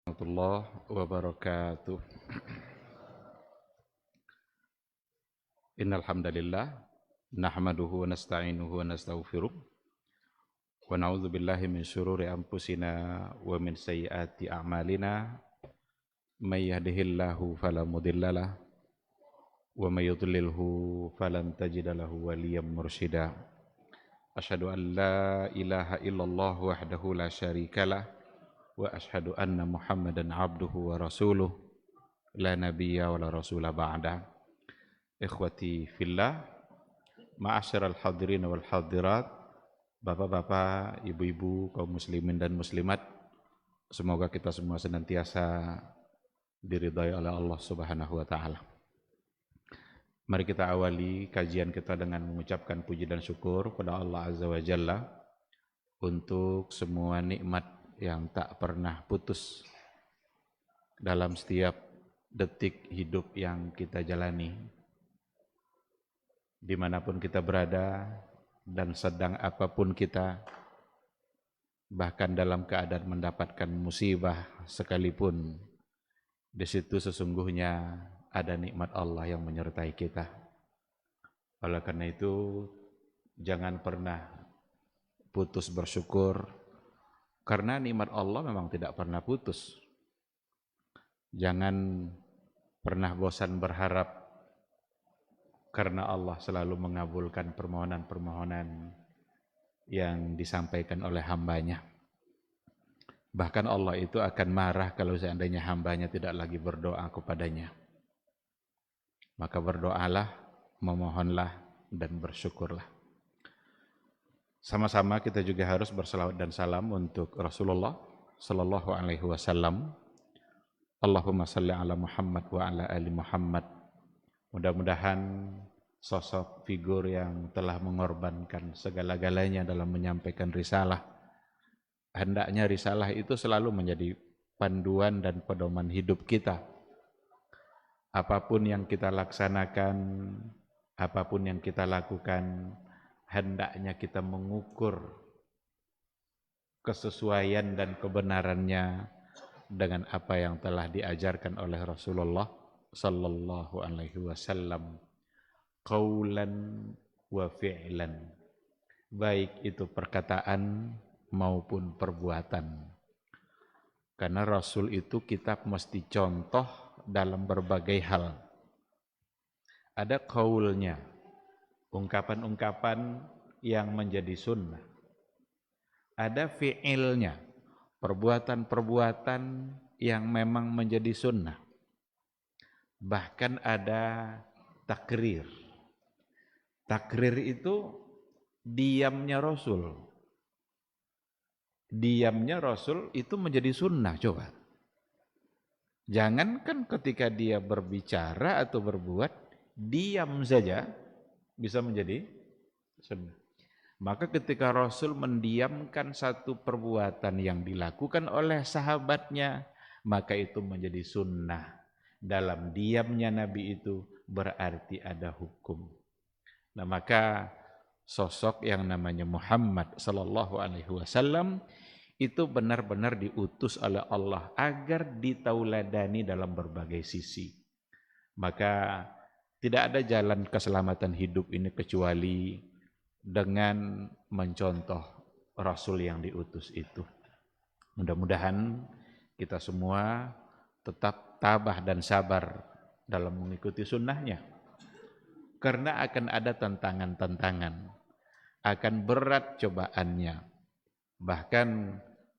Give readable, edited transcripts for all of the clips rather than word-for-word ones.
Warahmatullahi wabarakatuh. Innal hamdalillah nahmaduhu wa nasta'inuhu wa nastaghfiruh wa na'udzu billahi min syururi anfusina wa min sayyiati a'malina may yahdihillahu fala mudhillalah wa may yudlilhu falan tajida lahu waliyyan mursyida. Asyhadu an la ilaha illallah wahdahu la syarikalah wa asyhadu anna Muhammadan abduhu wa rasuluh la nabiyya wa la rasula ba'da. Ikhwati fillah, ma'asyiral hadirin wal hadirat, bapak-bapak, ibu-ibu, kaum muslimin dan muslimat, semoga kita semua senantiasa diridhai oleh Allah Subhanahu wa taala. Mari kita awali kajian kita dengan mengucapkan puji dan syukur kepada Allah Azza wa Jalla untuk semua nikmat yang tak pernah putus dalam setiap detik hidup yang kita jalani. Dimanapun kita berada dan sedang apapun kita, bahkan dalam keadaan mendapatkan musibah sekalipun, di situ sesungguhnya ada nikmat Allah yang menyertai kita. Oleh karena itu, jangan pernah putus bersyukur, karena nikmat Allah memang tidak pernah putus. Jangan pernah bosan berharap, karena Allah selalu mengabulkan permohonan-permohonan yang disampaikan oleh hambanya. Bahkan Allah itu akan marah kalau seandainya hambanya tidak lagi berdoa kepadanya. Maka berdoalah, memohonlah, dan bersyukurlah. Sama-sama kita juga harus bersalawat dan salam untuk Rasulullah Sallallahu Alaihi Wasallam. Allahumma salli ala Muhammad wa ala ali Muhammad. Mudah-mudahan sosok figur yang telah mengorbankan segala-galanya dalam menyampaikan risalah, hendaknya risalah itu selalu menjadi panduan dan pedoman hidup kita. Apapun yang kita laksanakan, apapun yang kita lakukan, hendaknya kita mengukur kesesuaian dan kebenarannya dengan apa yang telah diajarkan oleh Rasulullah Sallallahu Alaihi Wasallam, qaulan wa fi'lan, baik itu perkataan maupun perbuatan. Karena Rasul itu kita mesti contoh dalam berbagai hal. Ada qaulnya, ungkapan-ungkapan yang menjadi sunnah. Ada fi'ilnya, perbuatan-perbuatan yang memang menjadi sunnah. Bahkan ada takrir. Takrir itu diamnya Rasul. Diamnya Rasul itu menjadi sunnah, coba. Jangankan ketika dia berbicara atau berbuat, diam saja bisa menjadi sunnah. Maka ketika Rasul mendiamkan satu perbuatan yang dilakukan oleh sahabatnya, maka itu menjadi sunnah. Dalam diamnya Nabi itu berarti ada hukum. Nah, maka sosok yang namanya Muhammad sallallahu alaihi wasallam itu benar-benar diutus oleh Allah agar ditauladani dalam berbagai sisi. Maka tidak ada jalan keselamatan hidup ini kecuali dengan mencontoh Rasul yang diutus itu. Mudah-mudahan kita semua tetap tabah dan sabar dalam mengikuti sunnahnya. Karena akan ada tantangan-tantangan, akan berat cobaannya. Bahkan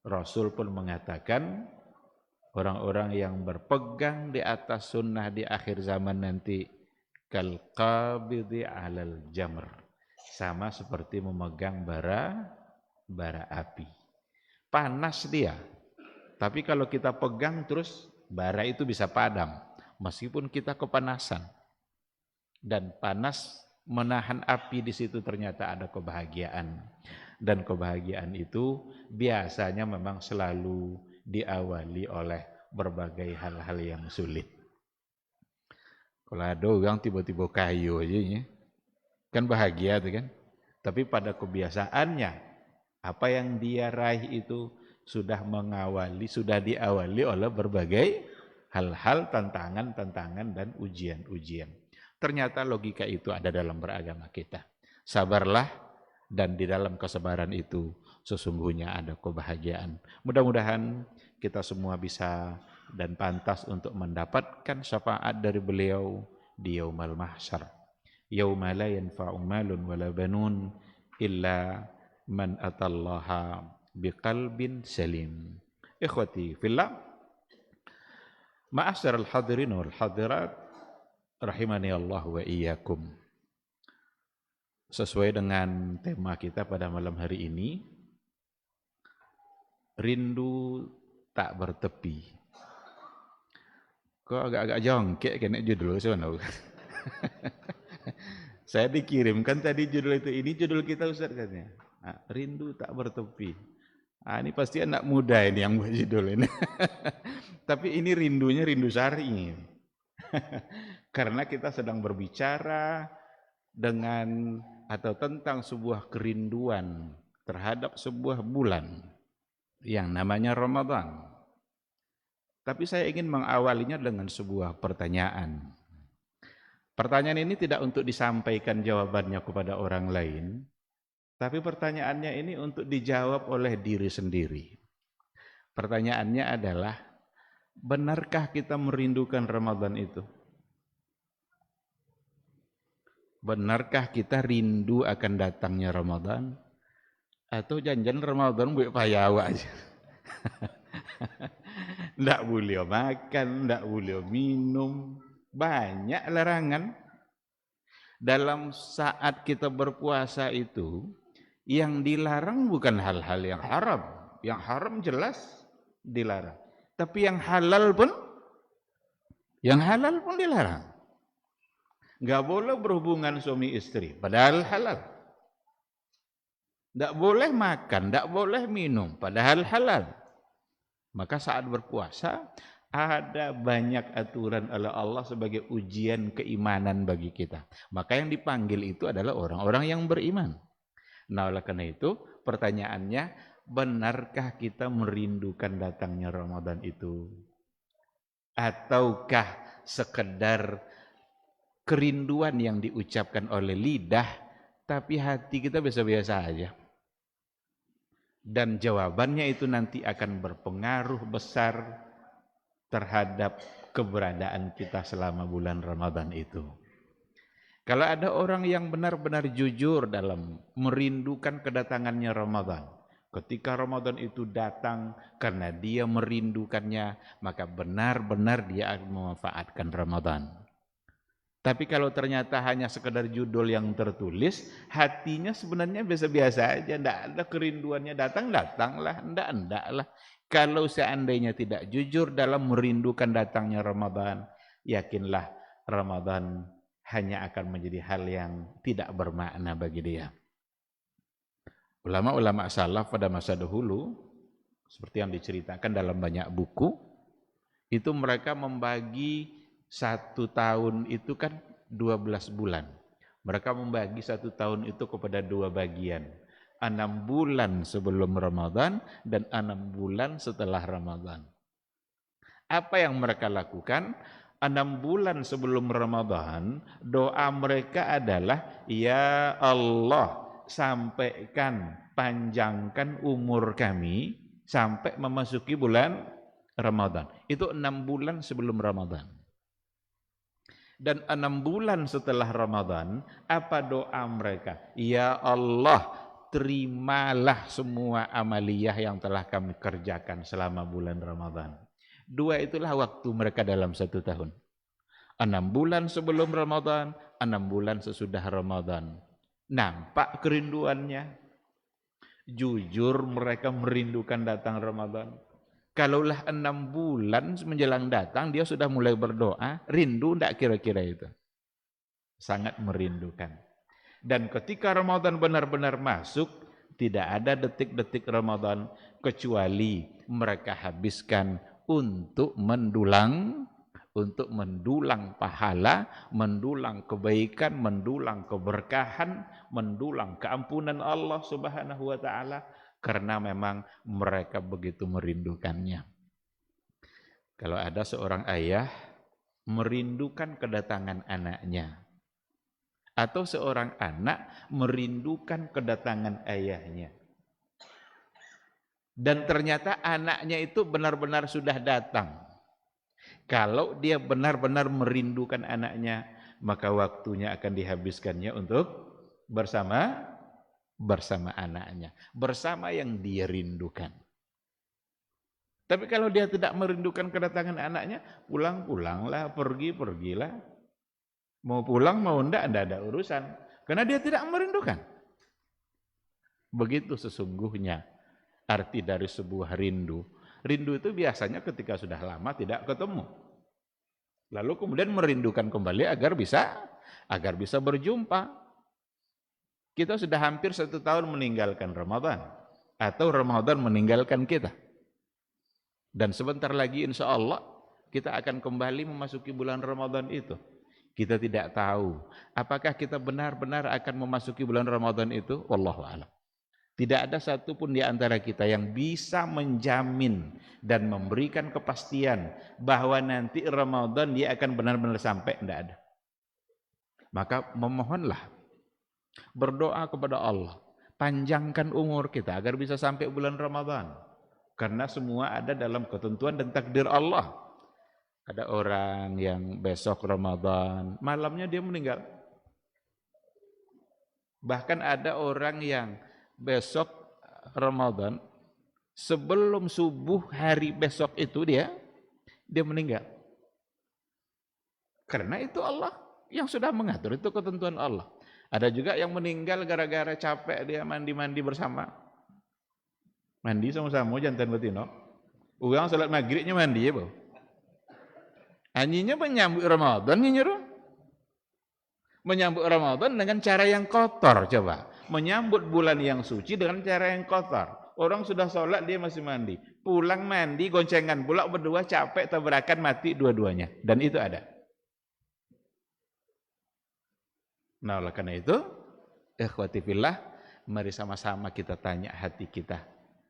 Rasul pun mengatakan, orang-orang yang berpegang di atas sunnah di akhir zaman nanti kal qabidi alal jamr, sama seperti memegang bara api. Panas dia, tapi kalau kita pegang terus, bara itu bisa padam, meskipun kita kepanasan. Dan panas menahan api, di situ ternyata ada kebahagiaan. Dan kebahagiaan itu biasanya memang selalu diawali oleh berbagai hal-hal yang sulit. Kalau ada orang tiba-tiba kayu aja ya, kan bahagia tuh kan. Tapi pada kebiasaannya, apa yang dia raih itu sudah diawali oleh berbagai hal-hal, tantangan-tantangan dan ujian-ujian. Ternyata logika itu ada dalam beragama kita. Sabarlah, dan di dalam kesabaran itu sesungguhnya ada kebahagiaan. Mudah-mudahan kita semua bisa dan pantas untuk mendapatkan syafaat dari beliau di yaumal mahsyar. Yauma la yanfa'u malun wala banun illa man atallaha biqalbin salim. Ikhwati fillah, ma'asyiral hadirin wal hadirat rahimani Allah wa iyyakum. Sesuai dengan tema kita pada malam hari ini, rindu tak bertepi. Kok agak-agak jongkek kena judul sebenarnya. Saya dikirimkan tadi judul itu, ini judul kita Ustaz katanya. Rindu tak bertepi. Ini pasti anak muda ini yang buat judul ini. Tapi ini rindunya rindu syar'i. Karena kita sedang berbicara dengan atau tentang sebuah kerinduan terhadap sebuah bulan yang namanya Ramadan. Tapi saya ingin mengawalinya dengan sebuah pertanyaan. Pertanyaan ini tidak untuk disampaikan jawabannya kepada orang lain, tapi pertanyaannya ini untuk dijawab oleh diri sendiri. Pertanyaannya adalah, benarkah kita merindukan Ramadan itu? Benarkah kita rindu akan datangnya Ramadan? Atau janjian Ramadan buat payawa aja? Nggak boleh makan, nggak boleh minum, banyak larangan. Dalam saat kita berpuasa itu, yang dilarang bukan hal-hal yang haram. Yang haram jelas dilarang. Tapi yang halal pun dilarang. Nggak boleh berhubungan suami istri, padahal halal. Nggak boleh makan, nggak boleh minum, padahal halal. Maka saat berpuasa, ada banyak aturan oleh Allah sebagai ujian keimanan bagi kita. Maka yang dipanggil itu adalah orang-orang yang beriman. Nah, oleh karena itu, pertanyaannya, benarkah kita merindukan datangnya Ramadan itu? Ataukah sekedar kerinduan yang diucapkan oleh lidah, tapi hati kita biasa-biasa aja? Dan jawabannya itu nanti akan berpengaruh besar terhadap keberadaan kita selama bulan Ramadan itu. Kalau ada orang yang benar-benar jujur dalam merindukan kedatangannya Ramadan, ketika Ramadan itu datang karena dia merindukannya, maka benar-benar dia akan memanfaatkan Ramadan. Tapi kalau ternyata hanya sekedar judul yang tertulis, hatinya sebenarnya biasa-biasa aja, enggak ada kerinduannya, datanglah, enggak lah. Kalau seandainya tidak jujur dalam merindukan datangnya Ramadan, yakinlah Ramadan hanya akan menjadi hal yang tidak bermakna bagi dia. Ulama-ulama salaf pada masa dahulu, seperti yang diceritakan dalam banyak buku, itu mereka membagi 1 tahun itu kan 12 bulan. Mereka membagi 1 tahun itu kepada 2 bagian. 6 bulan sebelum Ramadan dan 6 bulan setelah Ramadan. Apa yang mereka lakukan? 6 bulan sebelum Ramadan, doa mereka adalah, Ya Allah, sampaikan, panjangkan umur kami sampai memasuki bulan Ramadan. Itu 6 bulan sebelum Ramadan. Dan 6 bulan setelah Ramadan, apa doa mereka? Ya Allah, terimalah semua amaliyah yang telah kami kerjakan selama bulan Ramadan. 2 itulah waktu mereka dalam 1 tahun. 6 bulan sebelum Ramadan, 6 bulan sesudah Ramadan. Nampak kerinduannya. Jujur mereka merindukan datang Ramadan. Kalaulah 6 bulan menjelang datang, dia sudah mulai berdoa, rindu enggak kira-kira itu? Sangat merindukan. Dan ketika Ramadan benar-benar masuk, tidak ada detik-detik Ramadan kecuali mereka habiskan untuk mendulang pahala, mendulang kebaikan, mendulang keberkahan, mendulang keampunan Allah Subhanahu wa taala. karena memang mereka begitu merindukannya. Kalau ada seorang ayah merindukan kedatangan anaknya, atau seorang anak merindukan kedatangan ayahnya, dan ternyata anaknya itu benar-benar sudah datang. Kalau dia benar-benar merindukan anaknya, maka waktunya akan dihabiskannya untuk bersama anaknya, bersama yang dia rindukan. Tapi kalau dia tidak merindukan kedatangan anaknya, pulang-pulanglah, pergi-pergilah. Mau pulang, mau enggak ada urusan. Karena dia tidak merindukan. Begitu sesungguhnya arti dari sebuah rindu. Rindu itu biasanya ketika sudah lama tidak ketemu. Lalu kemudian merindukan kembali agar bisa berjumpa. Kita sudah hampir 1 tahun meninggalkan Ramadan. Atau Ramadan meninggalkan kita. Dan sebentar lagi insya Allah kita akan kembali memasuki bulan Ramadan itu. Kita tidak tahu apakah kita benar-benar akan memasuki bulan Ramadan itu. Wallahu a'lam. Tidak ada satupun di antara kita yang bisa menjamin dan memberikan kepastian bahwa nanti Ramadan dia akan benar-benar sampai. Tidak ada. Maka memohonlah, berdoa kepada Allah, panjangkan umur kita agar bisa sampai bulan Ramadan. Karena semua ada dalam ketentuan dan takdir Allah. Ada orang yang besok Ramadan, malamnya dia meninggal. Bahkan ada orang yang besok Ramadan, sebelum subuh hari besok itu dia meninggal. Karena itu Allah yang sudah mengatur, itu ketentuan Allah. Ada juga yang meninggal gara-gara capek dia mandi-mandi bersama. Mandi sama-sama jantan betina. Orang salat maghribnya mandi ya, Bang. Anjinya menyambut Ramadan nyuruh. Menyambut Ramadan dengan cara yang kotor coba. Menyambut bulan yang suci dengan cara yang kotor. Orang sudah sholat dia masih mandi. Pulang mandi goncengan pula berdua capek tabrakan mati dua-duanya. Dan itu ada. Nah, oleh karena itu, ikhwati fillah, mari sama-sama kita tanya hati kita.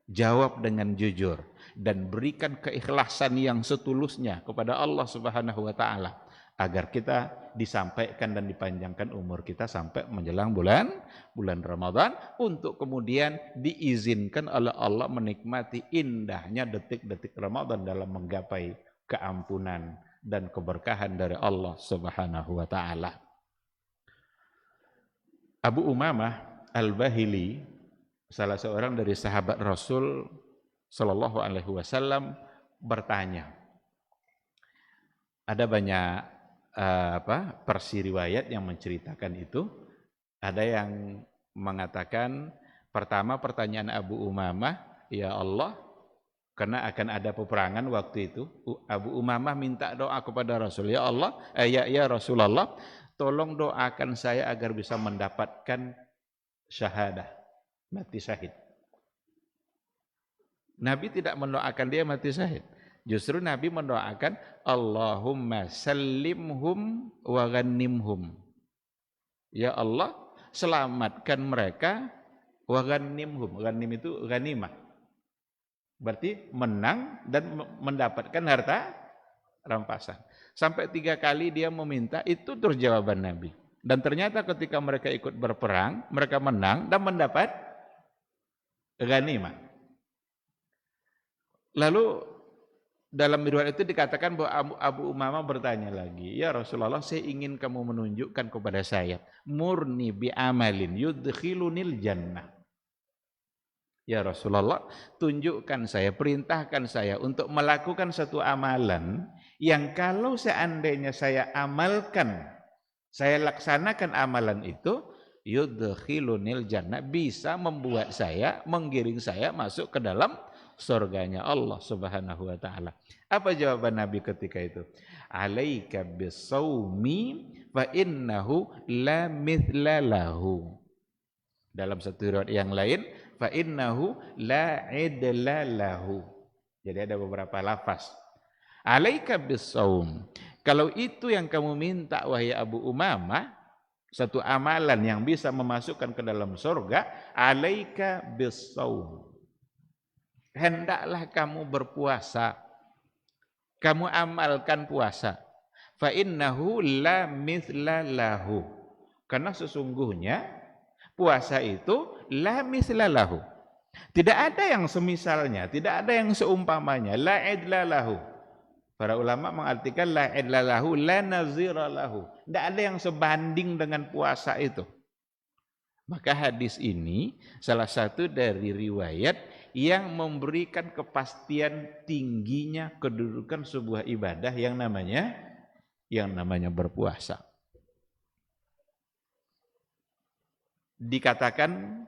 Jawab dengan jujur dan berikan keikhlasan yang setulusnya kepada Allah Subhanahu wa taala agar kita disampaikan dan dipanjangkan umur kita sampai menjelang bulan Ramadan untuk kemudian diizinkan oleh Allah menikmati indahnya detik-detik Ramadan dalam menggapai keampunan dan keberkahan dari Allah Subhanahu wa taala. Abu Umamah Al-Bahili, salah seorang dari sahabat Rasul Sallallahu Alaihi Wasallam bertanya. Ada banyak versi riwayat yang menceritakan itu. Ada yang mengatakan pertama pertanyaan Abu Umamah, ya Allah, karena akan ada peperangan waktu itu. Abu Umamah minta doa kepada Rasul, ya Allah, ya Rasulullah, tolong doakan saya agar bisa mendapatkan syahadah. Mati syahid. Nabi tidak mendoakan dia mati syahid. Justru Nabi mendoakan Allahumma sallimhum wa ghanimhum. Ya Allah, selamatkan mereka wa ghanimhum. Ghanim itu ghanimah. Berarti menang dan mendapatkan harta rampasan. Sampai 3 kali dia meminta, itu terus jawaban Nabi. Dan ternyata ketika mereka ikut berperang, mereka menang dan mendapat ghanimah. Lalu dalam riwayat itu dikatakan bahwa Abu Umamah bertanya lagi, ya Rasulullah, saya ingin kamu menunjukkan kepada saya murni bi amalin yudkhilunil jannah. Ya Rasulullah, tunjukkan saya, perintahkan saya untuk melakukan satu amalan yang kalau seandainya saya amalkan, saya laksanakan amalan itu, yudkhilunil jannah, bisa membuat saya, menggiring saya masuk ke dalam surganya Allah Subhanahu wa taala. Apa jawaban Nabi ketika itu? Alaika bisawmi fa innahu la mithla lahu. Dalam satu riwayat yang lain, fa innahu la idla lahu. Jadi ada beberapa lafaz. Alaika bisawm. Kalau itu yang kamu minta wahai Abu Umamah, satu amalan yang bisa memasukkan ke dalam surga, alaika bisawm. hendaklah kamu berpuasa, kamu amalkan puasa. Fa innahu la mithla lahu. Karena sesungguhnya puasa itu la mithla lahu. Tidak ada yang semisalnya, tidak ada yang seumpamanya, la idla lahu. Para ulama mengartikan la idla lahu, la nazira lahu. Tidak ada yang sebanding dengan puasa itu. Maka hadis ini salah satu dari riwayat yang memberikan kepastian tingginya kedudukan sebuah ibadah yang namanya berpuasa. Dikatakan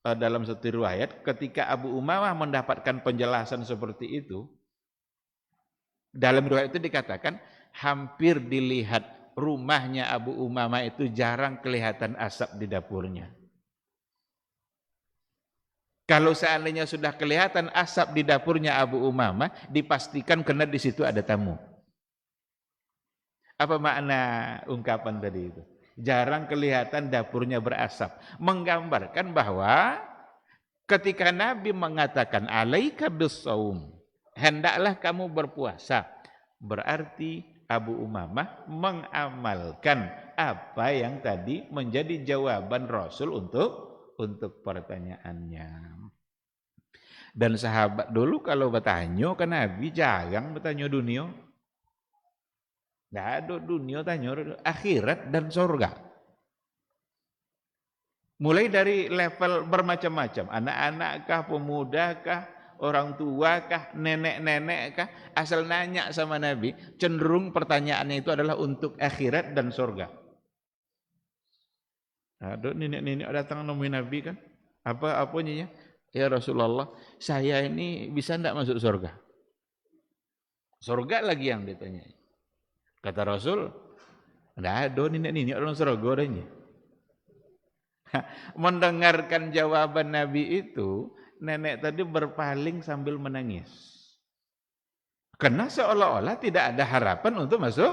dalam satu riwayat ketika Abu Umamah mendapatkan penjelasan seperti itu, dalam riwayat itu dikatakan hampir dilihat rumahnya Abu Umamah itu jarang kelihatan asap di dapurnya. Kalau seandainya sudah kelihatan asap di dapurnya Abu Umamah, dipastikan karena di situ ada tamu. Apa makna ungkapan tadi itu? Jarang kelihatan dapurnya berasap. Menggambarkan bahwa ketika Nabi mengatakan alaika bis-shaum, hendaklah kamu berpuasa, berarti Abu Umamah mengamalkan apa yang tadi menjadi jawaban Rasul untuk pertanyaannya. Dan sahabat dulu kalau bertanya ke Nabi jarang bertanya dunia. Tidak ada dunia, tanya akhirat dan surga. Mulai dari level bermacam-macam, anak-anak kah, pemuda kah, orang tua kah, nenek-nenek kah, asal nanya sama Nabi, cenderung pertanyaannya itu adalah untuk akhirat dan surga. Ada nenek-nenek datang nemuin Nabi kan, apanya? Ya Rasulullah, saya ini bisa enggak masuk surga? Surga lagi yang ditanya. Kata Rasul, enggak ada nenek-nenek orang surga adanya. Mendengarkan jawaban Nabi itu, nenek tadi berpaling sambil menangis. Karena seolah-olah tidak ada harapan untuk masuk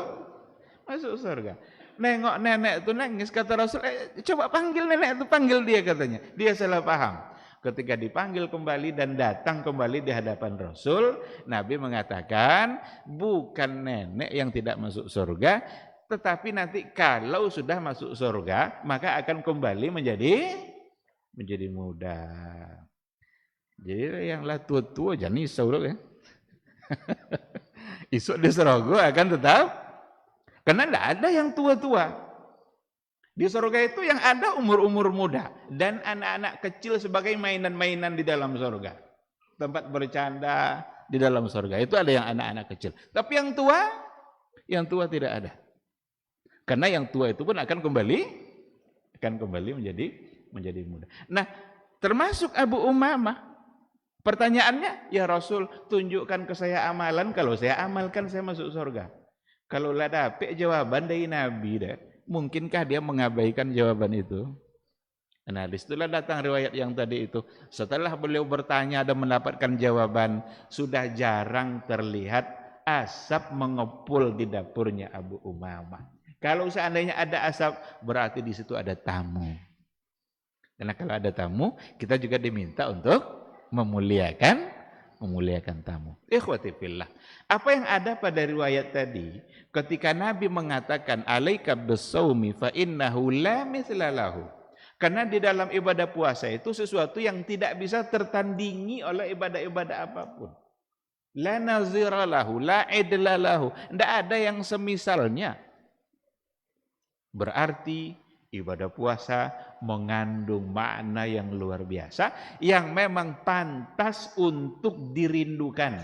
surga. Nengok nenek itu nangis, kata Rasul, coba panggil nenek itu, panggil dia katanya. Dia salah paham. Ketika dipanggil kembali dan datang kembali di hadapan Rasul, Nabi mengatakan, bukan nenek yang tidak masuk surga, tetapi nanti kalau sudah masuk surga, maka akan kembali menjadi muda. Jadi yang lah tua-tua jangan risau ya. Isuk di surga akan tetap, karena tidak ada yang tua-tua. Di surga itu yang ada umur-umur muda dan anak-anak kecil sebagai mainan-mainan di dalam surga. Tempat bercanda di dalam surga itu ada yang anak-anak kecil. Tapi yang tua tidak ada. Karena yang tua itu pun akan kembali menjadi muda. Nah, termasuk Abu Umamah. Pertanyaannya, ya Rasul, tunjukkan ke saya amalan, kalau saya amalkan saya masuk surga. Kalau lah dapat jawaban dari Nabi, mungkinkah dia mengabaikan jawaban itu? Nah, disitulah datang riwayat yang tadi itu. Setelah beliau bertanya dan mendapatkan jawaban, sudah jarang terlihat asap mengepul di dapurnya Abu Umamah. Kalau seandainya ada asap, berarti di situ ada tamu. Karena kalau ada tamu, kita juga diminta untuk memuliakan tamu. Ikhwati fillah. Apa yang ada pada riwayat tadi, ketika Nabi mengatakan alaika bis-shaumi fa innahu la mithla lahu. Karena di dalam ibadah puasa itu sesuatu yang tidak bisa tertandingi oleh ibadah-ibadah apapun. La nazira lahu, la idla lahu. Tidak ada yang semisalnya. Berarti ibadah puasa mengandung makna yang luar biasa, yang memang pantas untuk dirindukan.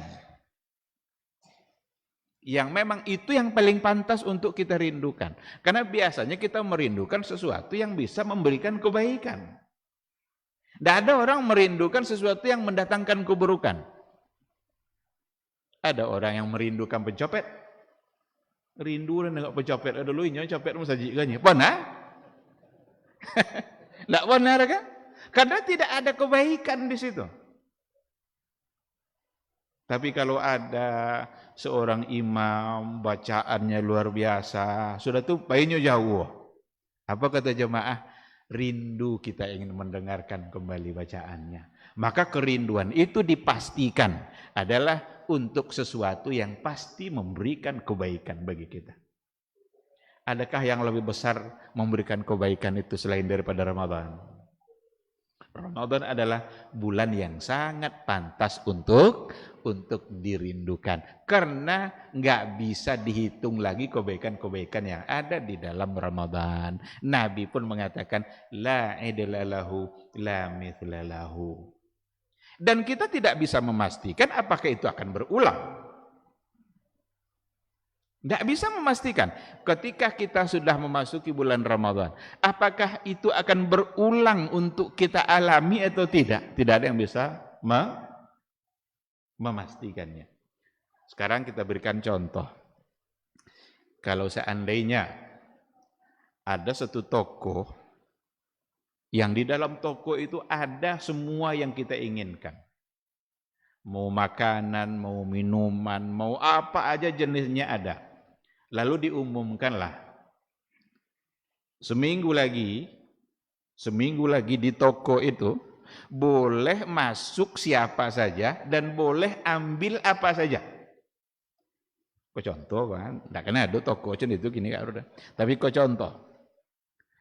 Yang memang itu yang paling pantas untuk kita rindukan. Karena biasanya kita merindukan sesuatu yang bisa memberikan kebaikan. Tidak ada orang merindukan sesuatu yang mendatangkan keburukan. Ada orang yang merindukan pencopet. Rindu dan nengok pencopet dulu, ini copet mensajikannya. Pernah? Tidak benar kan? Karena tidak ada kebaikan di situ. Tapi kalau ada seorang imam bacaannya luar biasa, sudah tuh bayinya jauh. Apa kata jemaah? rindu kita ingin mendengarkan kembali bacaannya. Maka kerinduan itu dipastikan adalah untuk sesuatu yang pasti memberikan kebaikan bagi kita. Adakah yang lebih besar memberikan kebaikan itu selain daripada Ramadan? Ramadan adalah bulan yang sangat pantas untuk dirindukan. Karena nggak bisa dihitung lagi kebaikan-kebaikan yang ada di dalam Ramadan. Nabi pun mengatakan, la idla lahu, la mithla lahu. Dan kita tidak bisa memastikan apakah itu akan berulang. Tidak bisa memastikan ketika kita sudah memasuki bulan Ramadan, apakah itu akan berulang untuk kita alami atau tidak? Tidak ada yang bisa memastikannya. Sekarang kita berikan contoh. Kalau seandainya ada satu toko yang di dalam toko itu ada semua yang kita inginkan. Mau makanan, mau minuman, mau apa aja jenisnya ada. Lalu diumumkanlah, seminggu lagi di toko itu boleh masuk siapa saja dan boleh ambil apa saja. Kok contoh kan, tidak kena ada toko itu gini kan udah. Tapi kok contoh,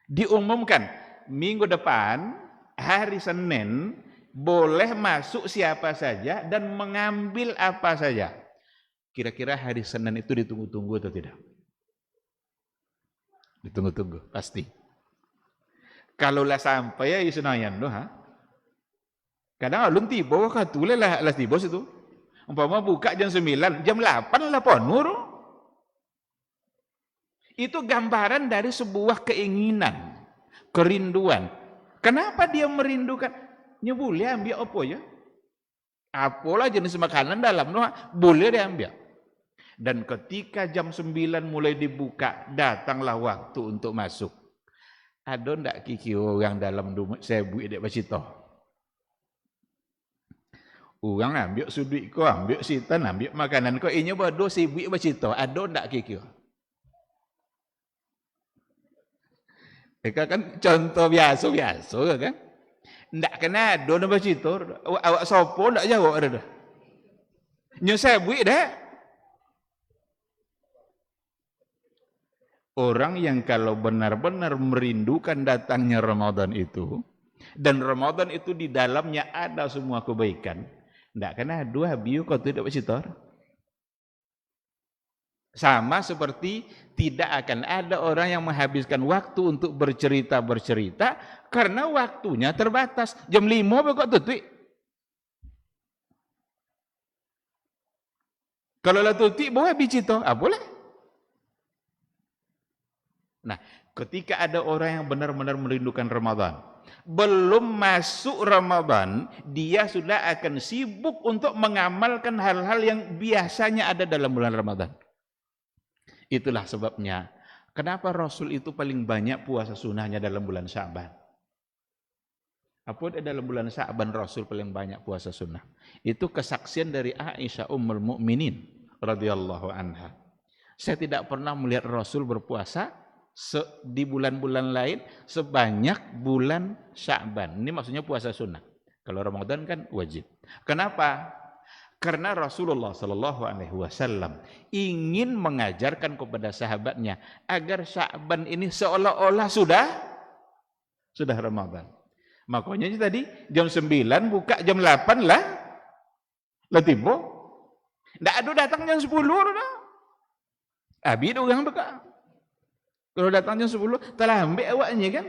diumumkan minggu depan hari Senin boleh masuk siapa saja dan mengambil apa saja. Kira-kira hari Senin itu ditunggu-tunggu atau tidak? Ditunggu-tunggu, pasti. Kalau lah sampai ya Senayan doh, kadang alun tiba katule lah tiba situ. Umpama buka jam 9, jam 8 lah penuh. Itu gambaran dari sebuah keinginan, kerinduan. Kenapa dia merindukan? Nya boleh ambil apa ya? Apalah jenis makanan dalam doa boleh diambil. Dan ketika jam 9 mulai dibuka, datanglah waktu untuk masuk. Ada ndak kiki orang dalam saya buat dek bacito? Orang ambil sudut ko, ambil sitan, ambil makanan ko, inya bodoh si buat bacito. Ada ndak kiki? Eka kan contoh biasa kan? Ndak kena ada ndak bacito. Awak sopo ndak jawab ada. Nyo saya buat dah. Orang yang kalau benar-benar merindukan datangnya Ramadan itu, dan Ramadan itu di dalamnya ada semua kebaikan, tidak kena dua biu kau tidak bercitor. Sama seperti tidak akan ada orang yang menghabiskan waktu untuk bercerita karena waktunya terbatas. Jam 5 kok tutup. Kalau lah tutup boleh bercerita, boleh. Nah, ketika ada orang yang benar-benar merindukan Ramadan, belum masuk Ramadan, dia sudah akan sibuk untuk mengamalkan hal-hal yang biasanya ada dalam bulan Ramadan. Itulah sebabnya, kenapa Rasul itu paling banyak puasa sunnahnya dalam bulan Sya'ban. Apa dalam bulan Sya'ban Rasul paling banyak puasa sunnah? Itu kesaksian dari Aisyah Ummul Mukminin radhiyallahu anha. Saya tidak pernah melihat Rasul berpuasa di bulan-bulan lain sebanyak bulan Sya'ban. Ini maksudnya puasa sunnah. Kalau Ramadan kan wajib. Kenapa? Karena Rasulullah Shallallahu Alaihi Wasallam ingin mengajarkan kepada sahabatnya agar Sya'ban ini seolah-olah sudah Ramadan. Makanya tadi jam 9 buka jam 8 lah tiba. Ndak ada datang jam 10 dah. Abi orang buka. Kalau datang jam 10, telah ambil awaknya kan.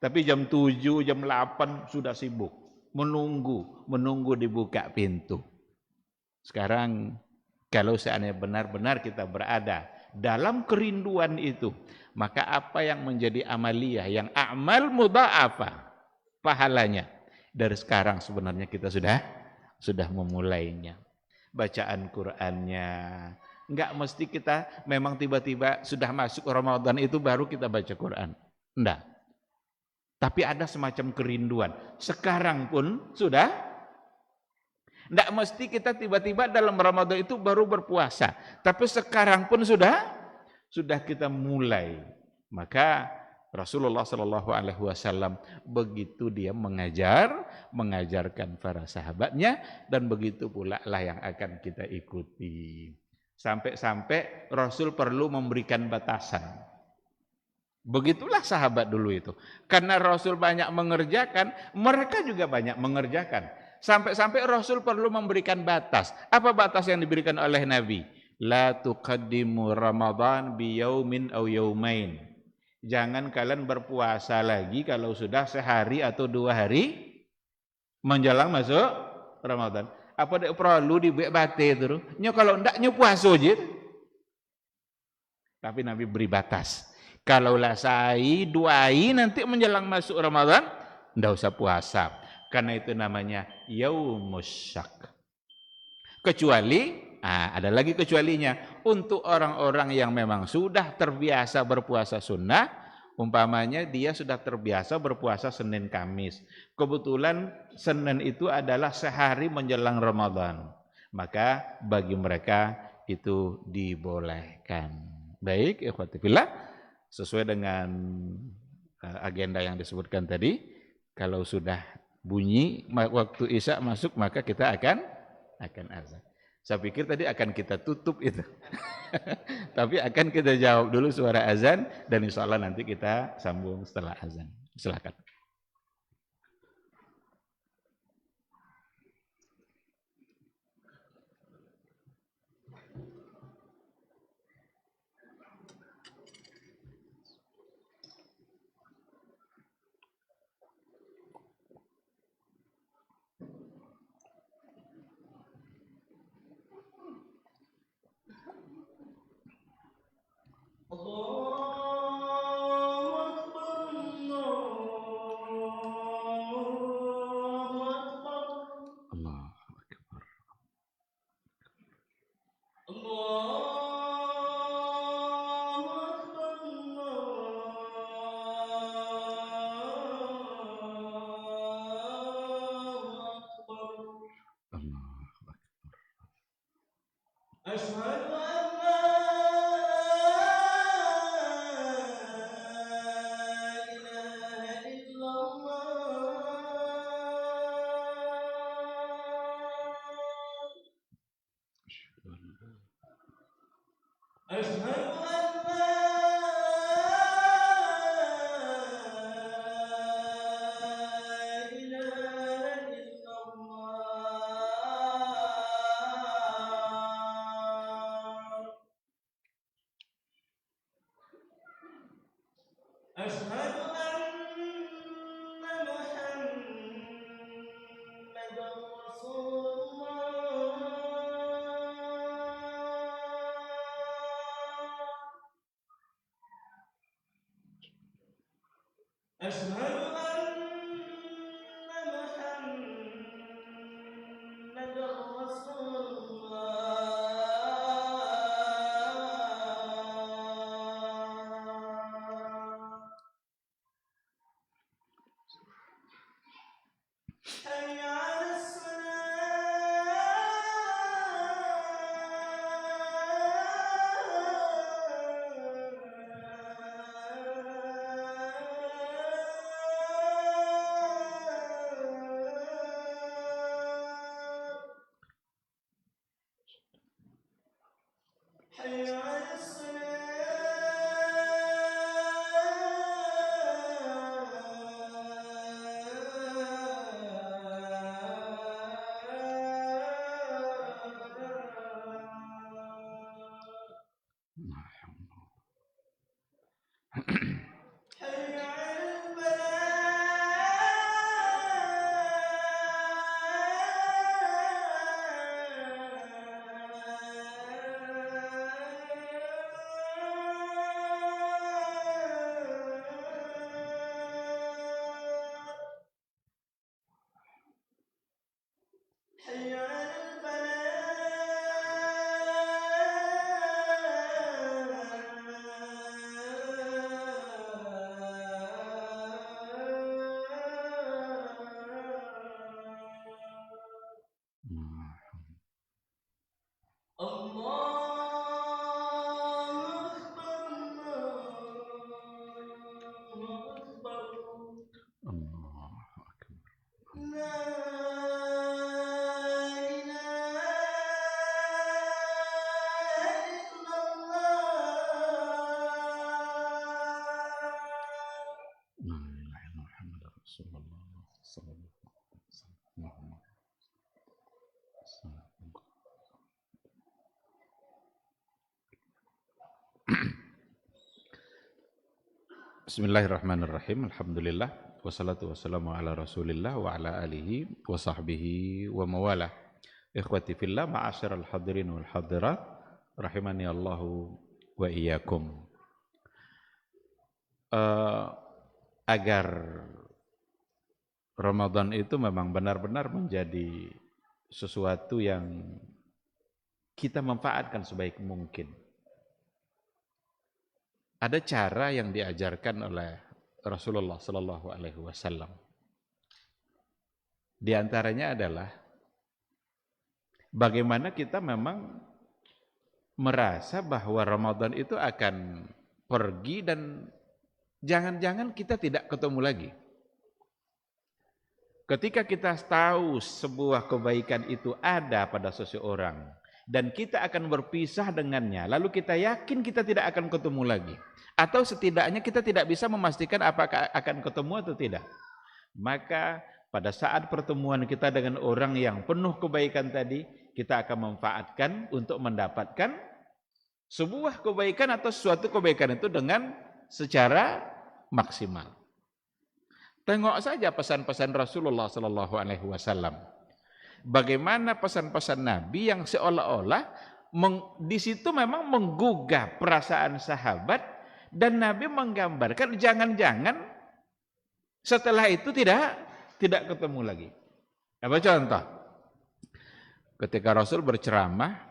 Tapi jam 7, jam 8 sudah sibuk. Menunggu dibuka pintu. Sekarang, kalau seandainya benar-benar kita berada dalam kerinduan itu, maka apa yang menjadi amaliyah, yang amal mudha'afah, pahalanya. Dari sekarang sebenarnya kita sudah memulainya. Bacaan Qur'annya, enggak mesti kita memang tiba-tiba sudah masuk Ramadan itu baru kita baca Quran. Enggak. Tapi ada semacam kerinduan. Sekarang pun sudah. Enggak mesti kita tiba-tiba dalam Ramadan itu baru berpuasa. Tapi sekarang pun sudah kita mulai. Maka Rasulullah Shallallahu Alaihi Wasallam begitu dia mengajarkan para sahabatnya, dan begitu pula lah yang akan kita ikuti. Sampai-sampai Rasul perlu memberikan batasan. Begitulah sahabat dulu itu. Karena Rasul banyak mengerjakan, mereka juga banyak mengerjakan. Sampai-sampai Rasul perlu memberikan batas. Apa batas yang diberikan oleh Nabi? La tuqaddimu Ramadan biyaumin aw yaumain. Jangan kalian berpuasa lagi kalau sudah sehari atau 2 hari menjelang masuk Ramadan. Apa dek perlu dibuat bate itu? Nyo kalau ndak nyo puasa aja. Tapi Nabi beri batas. Kalau lah sai 2 hari nanti menjelang masuk Ramadan, ndak usah puasa. Karena itu namanya yaumus syak. Kecuali, ada lagi kecualinya, untuk orang-orang yang memang sudah terbiasa berpuasa sunnah, umpamanya dia sudah terbiasa berpuasa Senin Kamis. Kebetulan Senin itu adalah sehari menjelang Ramadan. Maka bagi mereka itu dibolehkan. Baik, ikhwati fillah, sesuai dengan agenda yang disebutkan tadi, kalau sudah bunyi waktu Isya masuk, maka kita akan azan. Saya pikir tadi akan kita tutup itu. Tapi akan kita jawab dulu suara azan, dan insya Allah nanti kita sambung setelah azan. Silakan. Bismillahirrahmanirrahim. Alhamdulillah wassalatu wassalamu ala Rasulillah wa ala alihi wa sahbihi wa mawalah. Ikhwati fillah, ma'asyiral hadirin wal hadirat, rahimani Allahu wa iyyakum. Agar Ramadan itu memang benar-benar menjadi sesuatu yang kita manfaatkan sebaik mungkin. Ada cara yang diajarkan oleh Rasulullah Sallallahu Alaihi Wasallam. Di antaranya adalah bagaimana kita memang merasa bahwa Ramadan itu akan pergi dan jangan-jangan kita tidak ketemu lagi. Ketika kita tahu sebuah kebaikan itu ada pada seseorang dan kita akan berpisah dengannya, lalu kita yakin kita tidak akan ketemu lagi, atau setidaknya kita tidak bisa memastikan apakah akan ketemu atau tidak, maka pada saat pertemuan kita dengan orang yang penuh kebaikan tadi, kita akan memanfaatkan untuk mendapatkan sebuah kebaikan atau suatu kebaikan itu dengan secara maksimal. Tengok saja pesan-pesan Rasulullah Sallallahu Alaihi Wasallam. Bagaimana pesan-pesan Nabi yang seolah-olah di situ memang menggugah perasaan sahabat, dan Nabi menggambarkan jangan-jangan setelah itu tidak ketemu lagi. Apa contoh? Ketika Rasul berceramah,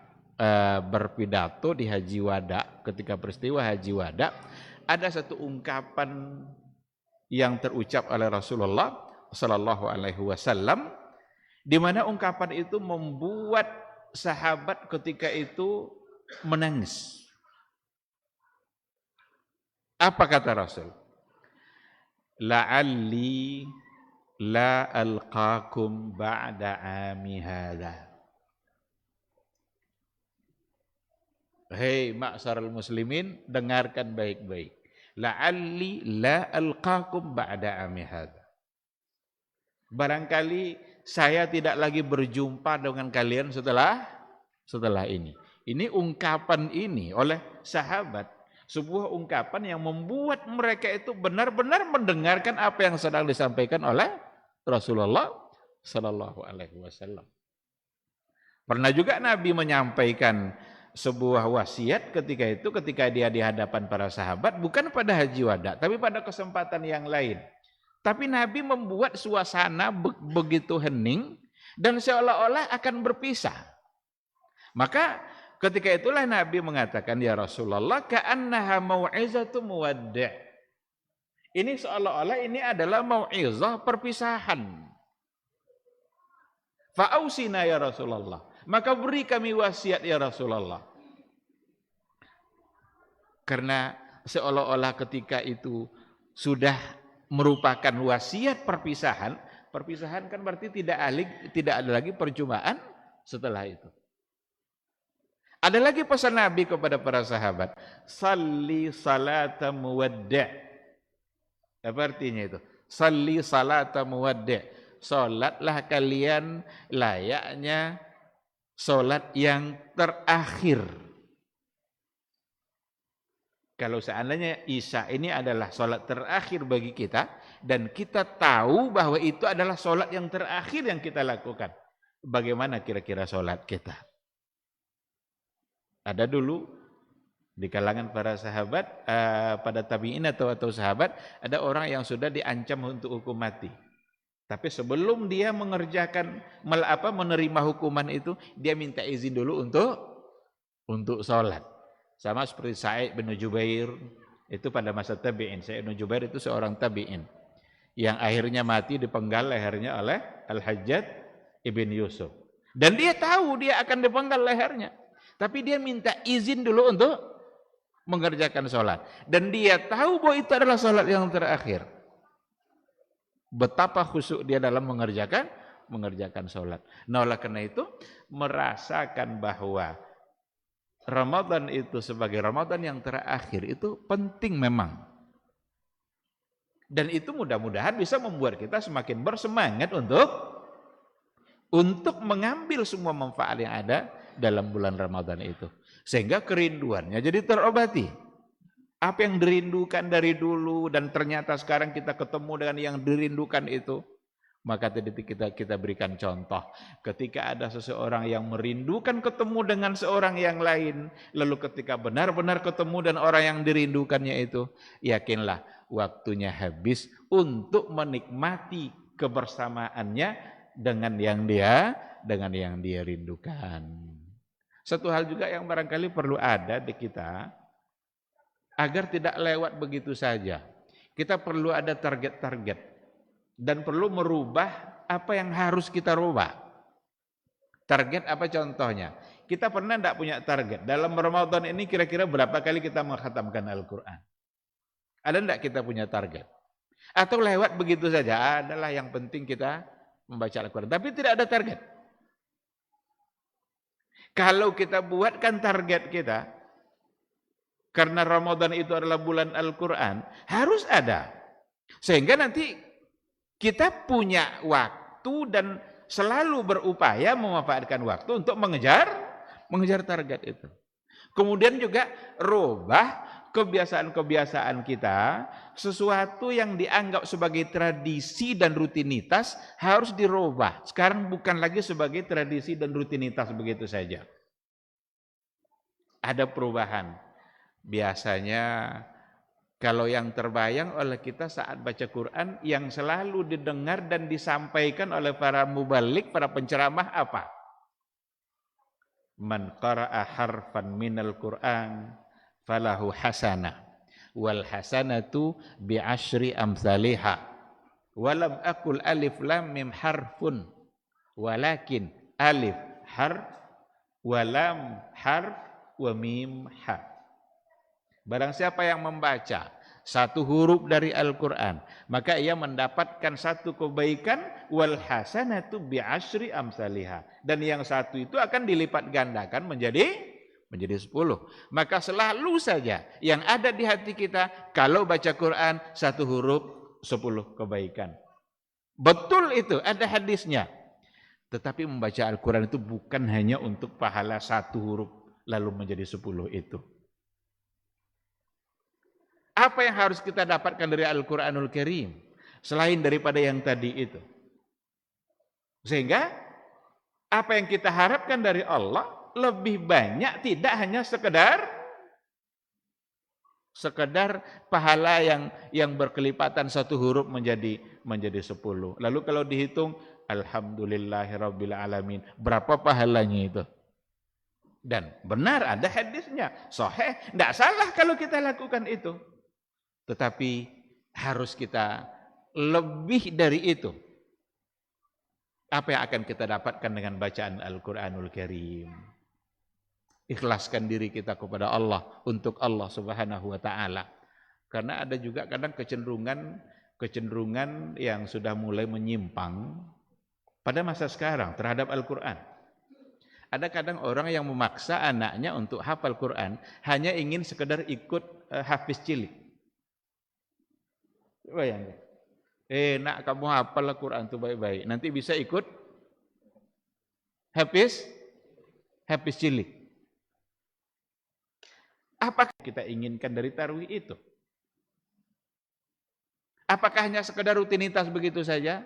berpidato di Haji Wada, ketika peristiwa Haji Wada, ada satu ungkapan yang terucap oleh Rasulullah Sallallahu Alaihi Wasallam, di mana ungkapan itu membuat sahabat ketika itu menangis. Apa kata Rasul? La'alli la alqakum ba'da 'ami hadza. Hei ma'syaral muslimin, dengarkan baik-baik. La'alli la alqakum ba'da 'ami hadza. Barangkali saya tidak lagi berjumpa dengan kalian setelah ini. Ini ungkapan ini oleh sahabat, sebuah ungkapan yang membuat mereka itu benar-benar mendengarkan apa yang sedang disampaikan oleh Rasulullah Sallallahu Alaihi Wasallam. Pernah juga Nabi menyampaikan sebuah wasiat ketika dia di hadapan para sahabat, bukan pada Haji Wada, tapi pada kesempatan yang lain. Tapi Nabi membuat suasana begitu hening dan seolah-olah akan berpisah. Maka ketika itulah Nabi mengatakan, ya Rasulullah, ka'annaha mau'izatu muwaddi'. Ini seolah-olah ini adalah mau'izah perpisahan. Fa'ausina ya Rasulullah. Maka beri kami wasiat ya Rasulullah. Karena seolah-olah ketika itu sudah merupakan wasiat perpisahan. Perpisahan kan berarti tidak ada lagi perjumpaan setelah itu. Ada lagi pesan Nabi kepada para sahabat, salli salata muwaddi'. Apa artinya itu? Salli salata muwaddi'. Salatlah kalian layaknya salat yang terakhir. Kalau seandainya Isya ini adalah sholat terakhir bagi kita, dan kita tahu bahwa itu adalah sholat yang terakhir yang kita lakukan, bagaimana kira-kira sholat kita? Ada dulu di kalangan para sahabat, pada tabi'in atau sahabat, ada orang yang sudah diancam untuk hukum mati. Tapi sebelum dia mengerjakan, menerima hukuman itu, dia minta izin dulu untuk sholat. Sama seperti Sa'id bin Jubair, itu pada masa tabi'in. Sa'id bin Jubair itu seorang tabi'in yang akhirnya mati dipenggal lehernya oleh Al-Hajjaj ibn Yusuf. Dan dia tahu dia akan dipenggal lehernya, tapi dia minta izin dulu untuk mengerjakan sholat. Dan dia tahu bahwa itu adalah sholat yang terakhir. Betapa khusyuk dia dalam mengerjakan sholat. Nah, oleh karena itu merasakan bahwa Ramadan itu sebagai Ramadan yang terakhir itu penting memang. Dan itu mudah-mudahan bisa membuat kita semakin bersemangat untuk mengambil semua manfaat yang ada dalam bulan Ramadan itu. Sehingga kerinduannya jadi terobati. Apa yang dirindukan dari dulu dan ternyata sekarang kita ketemu dengan yang dirindukan itu, maka tadi kita berikan contoh. Ketika ada seseorang yang merindukan ketemu dengan seorang yang lain, lalu ketika benar-benar ketemu dan orang yang dirindukannya itu, yakinlah waktunya habis untuk menikmati kebersamaannya dengan yang dia rindukan. Satu hal juga yang barangkali perlu ada di kita, agar tidak lewat begitu saja. Kita perlu ada target-target dan perlu merubah apa yang harus kita rubah. Target apa contohnya? Kita pernah tidak punya target? Dalam Ramadan ini kira-kira berapa kali kita mengkhatamkan Al-Quran? Ada tidak kita punya target? Atau lewat begitu saja? Adalah yang penting kita membaca Al-Quran. Tapi tidak ada target. Kalau kita buatkan target kita, karena Ramadan itu adalah bulan Al-Quran, harus ada. Sehingga nanti kita punya waktu dan selalu berupaya memanfaatkan waktu untuk mengejar target itu. Kemudian juga rubah kebiasaan-kebiasaan kita, sesuatu yang dianggap sebagai tradisi dan rutinitas harus dirubah. Sekarang bukan lagi sebagai tradisi dan rutinitas begitu saja. Ada perubahan. Biasanya kalau yang terbayang oleh kita saat baca Quran, yang selalu didengar dan disampaikan oleh para mubalik, para penceramah apa? Man qara'a harfan minal Quran falahu hasanah wal hasanatu bi asyri amsalihha walam aqul alif lam mim harfun walakin alif harf walam harf wa mim harf. Barang siapa yang membaca satu huruf dari Al-Quran, maka ia mendapatkan satu kebaikan, wal hasanatu bi asyri amsalihha, dan yang satu itu akan dilipat gandakan menjadi 10. Maka selalu saja yang ada di hati kita, kalau baca Quran satu huruf 10 kebaikan. Betul itu, ada hadisnya. Tetapi membaca Al-Quran itu bukan hanya untuk pahala satu huruf lalu menjadi 10 itu. Apa yang harus kita dapatkan dari Al-Quranul Karim selain daripada yang tadi itu? Sehingga apa yang kita harapkan dari Allah lebih banyak, tidak hanya sekedar pahala yang berkelipatan satu huruf menjadi 10. Lalu kalau dihitung, alhamdulillahirabbil alamin, berapa pahalanya itu? Dan benar ada hadisnya, sahih, tidak salah kalau kita lakukan itu. Tetapi harus kita lebih dari itu. Apa yang akan kita dapatkan dengan bacaan Al-Quranul Karim? Ikhlaskan diri kita kepada Allah, untuk Allah Subhanahu wa ta'ala. Karena ada juga kadang kecenderungan yang sudah mulai menyimpang pada masa sekarang terhadap Al-Quran. Ada kadang orang yang memaksa anaknya untuk hafal Quran hanya ingin sekedar ikut hafiz cilik. Bayangkan. Nak kamu hafal Al-Quran itu baik-baik, nanti bisa ikut hafiz cilik. Apakah kita inginkan dari tarawih itu? Apakah hanya sekedar rutinitas begitu saja?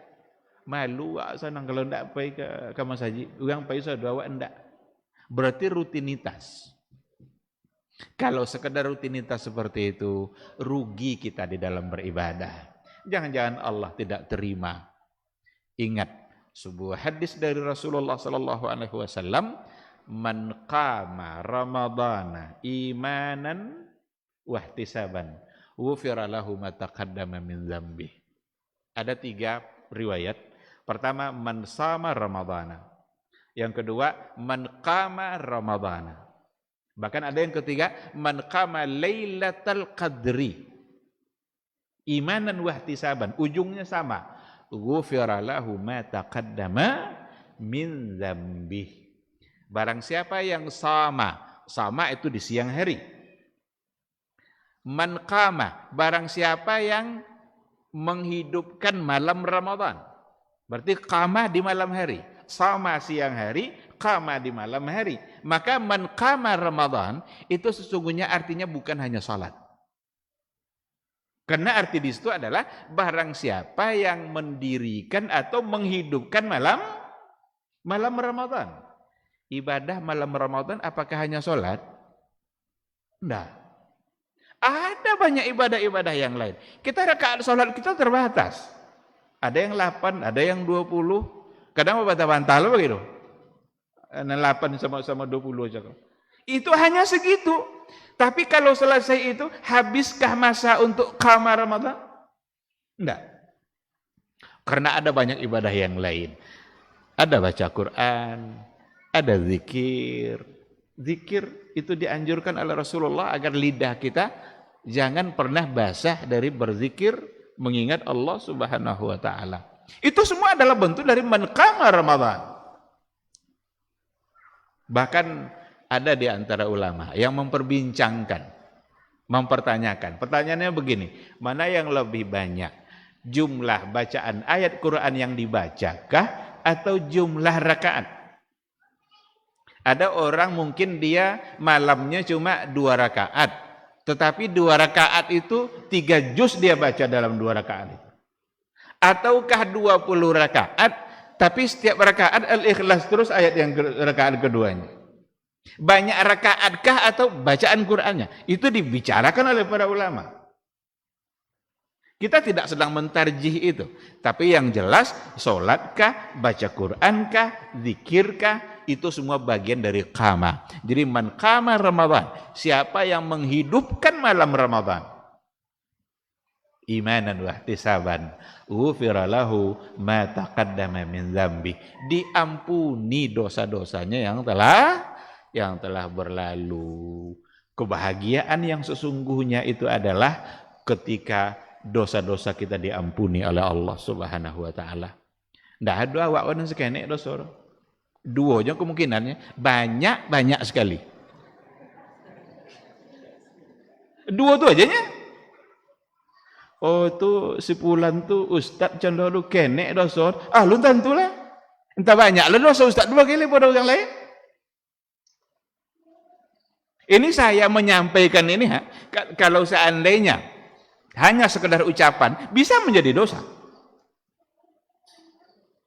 Malu senang kalau ndak pergi ke masjid, orang pergi saudara ndak. Berarti rutinitas. Kalau sekedar rutinitas seperti itu, rugi kita di dalam beribadah. Jangan-jangan Allah tidak terima. Ingat sebuah hadis dari Rasulullah sallallahu alaihi wasallam, man qama ramadhana imanan wa ihtisaban, ghufira lahu ma taqaddama min dzambi. Ada 3 riwayat. Pertama, man sama ramadhana. Yang kedua, man qama ramadhana. Bahkan ada yang ketiga, man qama lailatal qadri imanan wa ihtisaban. Ujungnya sama. Ghufira lahu ma taqaddama min dzambih. Barang siapa yang sama itu di siang hari. Man qama, barang siapa yang menghidupkan malam Ramadan. Berarti qama di malam hari. sama siang hari, qama di malam hari. Maka man qama Ramadan itu sesungguhnya artinya bukan hanya salat. Karena arti di situ adalah barang siapa yang mendirikan atau menghidupkan malam Ramadan. Ibadah malam Ramadan apakah hanya salat? Enggak. Ada banyak ibadah-ibadah yang lain. Kita rakaat salat kita terbatas. Ada yang 8, ada yang 20. Kadang bantah-bantah lo begitu. 8 sama 20 aja. Itu hanya segitu. Tapi kalau selesai itu, habiskah masa untuk qama Ramadan? Enggak. Karena ada banyak ibadah yang lain. Ada baca Quran, ada zikir. Zikir itu dianjurkan oleh Rasulullah agar lidah kita jangan pernah basah dari berzikir mengingat Allah Subhanahu wa taala. Itu semua adalah bentuk dari man qama Ramadan. Bahkan ada di antara ulama yang memperbincangkan, mempertanyakan. Pertanyaannya begini, mana yang lebih banyak? Jumlah bacaan ayat Quran yang dibacakah atau jumlah rakaat? Ada orang mungkin dia malamnya cuma 2 rakaat, tetapi 2 rakaat itu 3 juz dia baca dalam 2 rakaat itu. Ataukah 20 rakaat, tapi setiap rakaat Al-Ikhlas terus ayat yang rakaat keduanya. Banyak rakaatkah atau bacaan Qur'annya? Itu dibicarakan oleh para ulama. Kita tidak sedang mentarjih itu, tapi yang jelas sholatkah, baca Qur'ankah, zikirkah, itu semua bagian dari qama. Jadi man qama Ramadan, siapa yang menghidupkan malam Ramadan, imanan wa ihtisaban, ghufira lahu ma taqaddama min dzambi, diampuni dosa-dosanya yang telah berlalu. Kebahagiaan yang sesungguhnya itu adalah ketika dosa-dosa kita diampuni oleh Allah Subhanahu wa taala. Ndak ada awak ono sekenek dosa. Duonya kemungkinannya banyak sekali. Dua tuh ajanya. Oh tuh sepulan tuh ustaz cenderung kenek dosa. Ah lu tentulah. Entah banyak lah dosa ustaz 2 kali pada yang lain. Ini saya menyampaikan ini kalau seandainya hanya sekedar ucapan bisa menjadi dosa.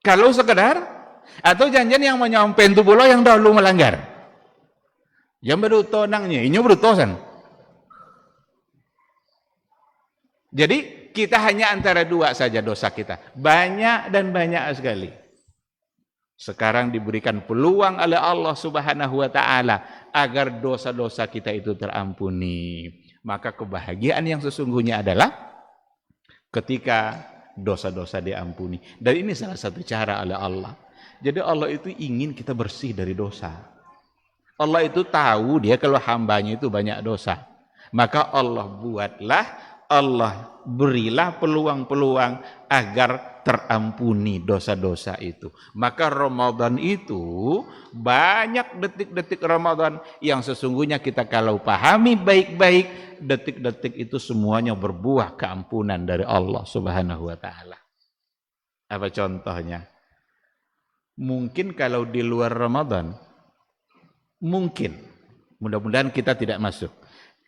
Kalau sekedar atau janjian yang menyampaikan itu pula yang dahulu melanggar. Yang beruto nangnya, ini berutosan. Jadi kita hanya antara 2 saja dosa kita. Banyak dan banyak sekali. Sekarang diberikan peluang oleh Allah Subhanahu wa taala agar dosa-dosa kita itu terampuni. Maka kebahagiaan yang sesungguhnya adalah ketika dosa-dosa diampuni. Dan ini salah satu cara oleh Allah. Jadi Allah itu ingin kita bersih dari dosa. Allah itu tahu dia kalau hambanya itu banyak dosa. Maka Allah buatlah, Allah berilah peluang-peluang agar terampuni dosa-dosa itu. Maka Ramadan itu banyak detik-detik Ramadan yang sesungguhnya kita kalau pahami baik-baik, detik-detik itu semuanya berbuah keampunan dari Allah Subhanahu wa taala. Apa contohnya? Mungkin kalau di luar Ramadan, mungkin, mudah-mudahan kita tidak masuk.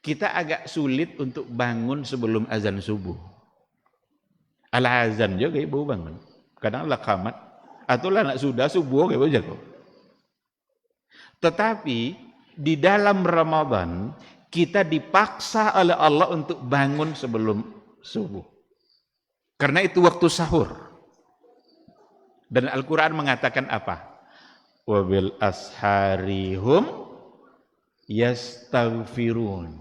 Kita agak sulit untuk bangun sebelum azan subuh. Al-azan juga ibu bangun. Kadang lah qamat, atau lah nak sudah subuh ibu jago. Tetapi di dalam Ramadan kita dipaksa oleh Allah untuk bangun sebelum subuh. Karena itu waktu sahur. Dan Al-Quran mengatakan apa? Wabil asharihum yastaghfirun.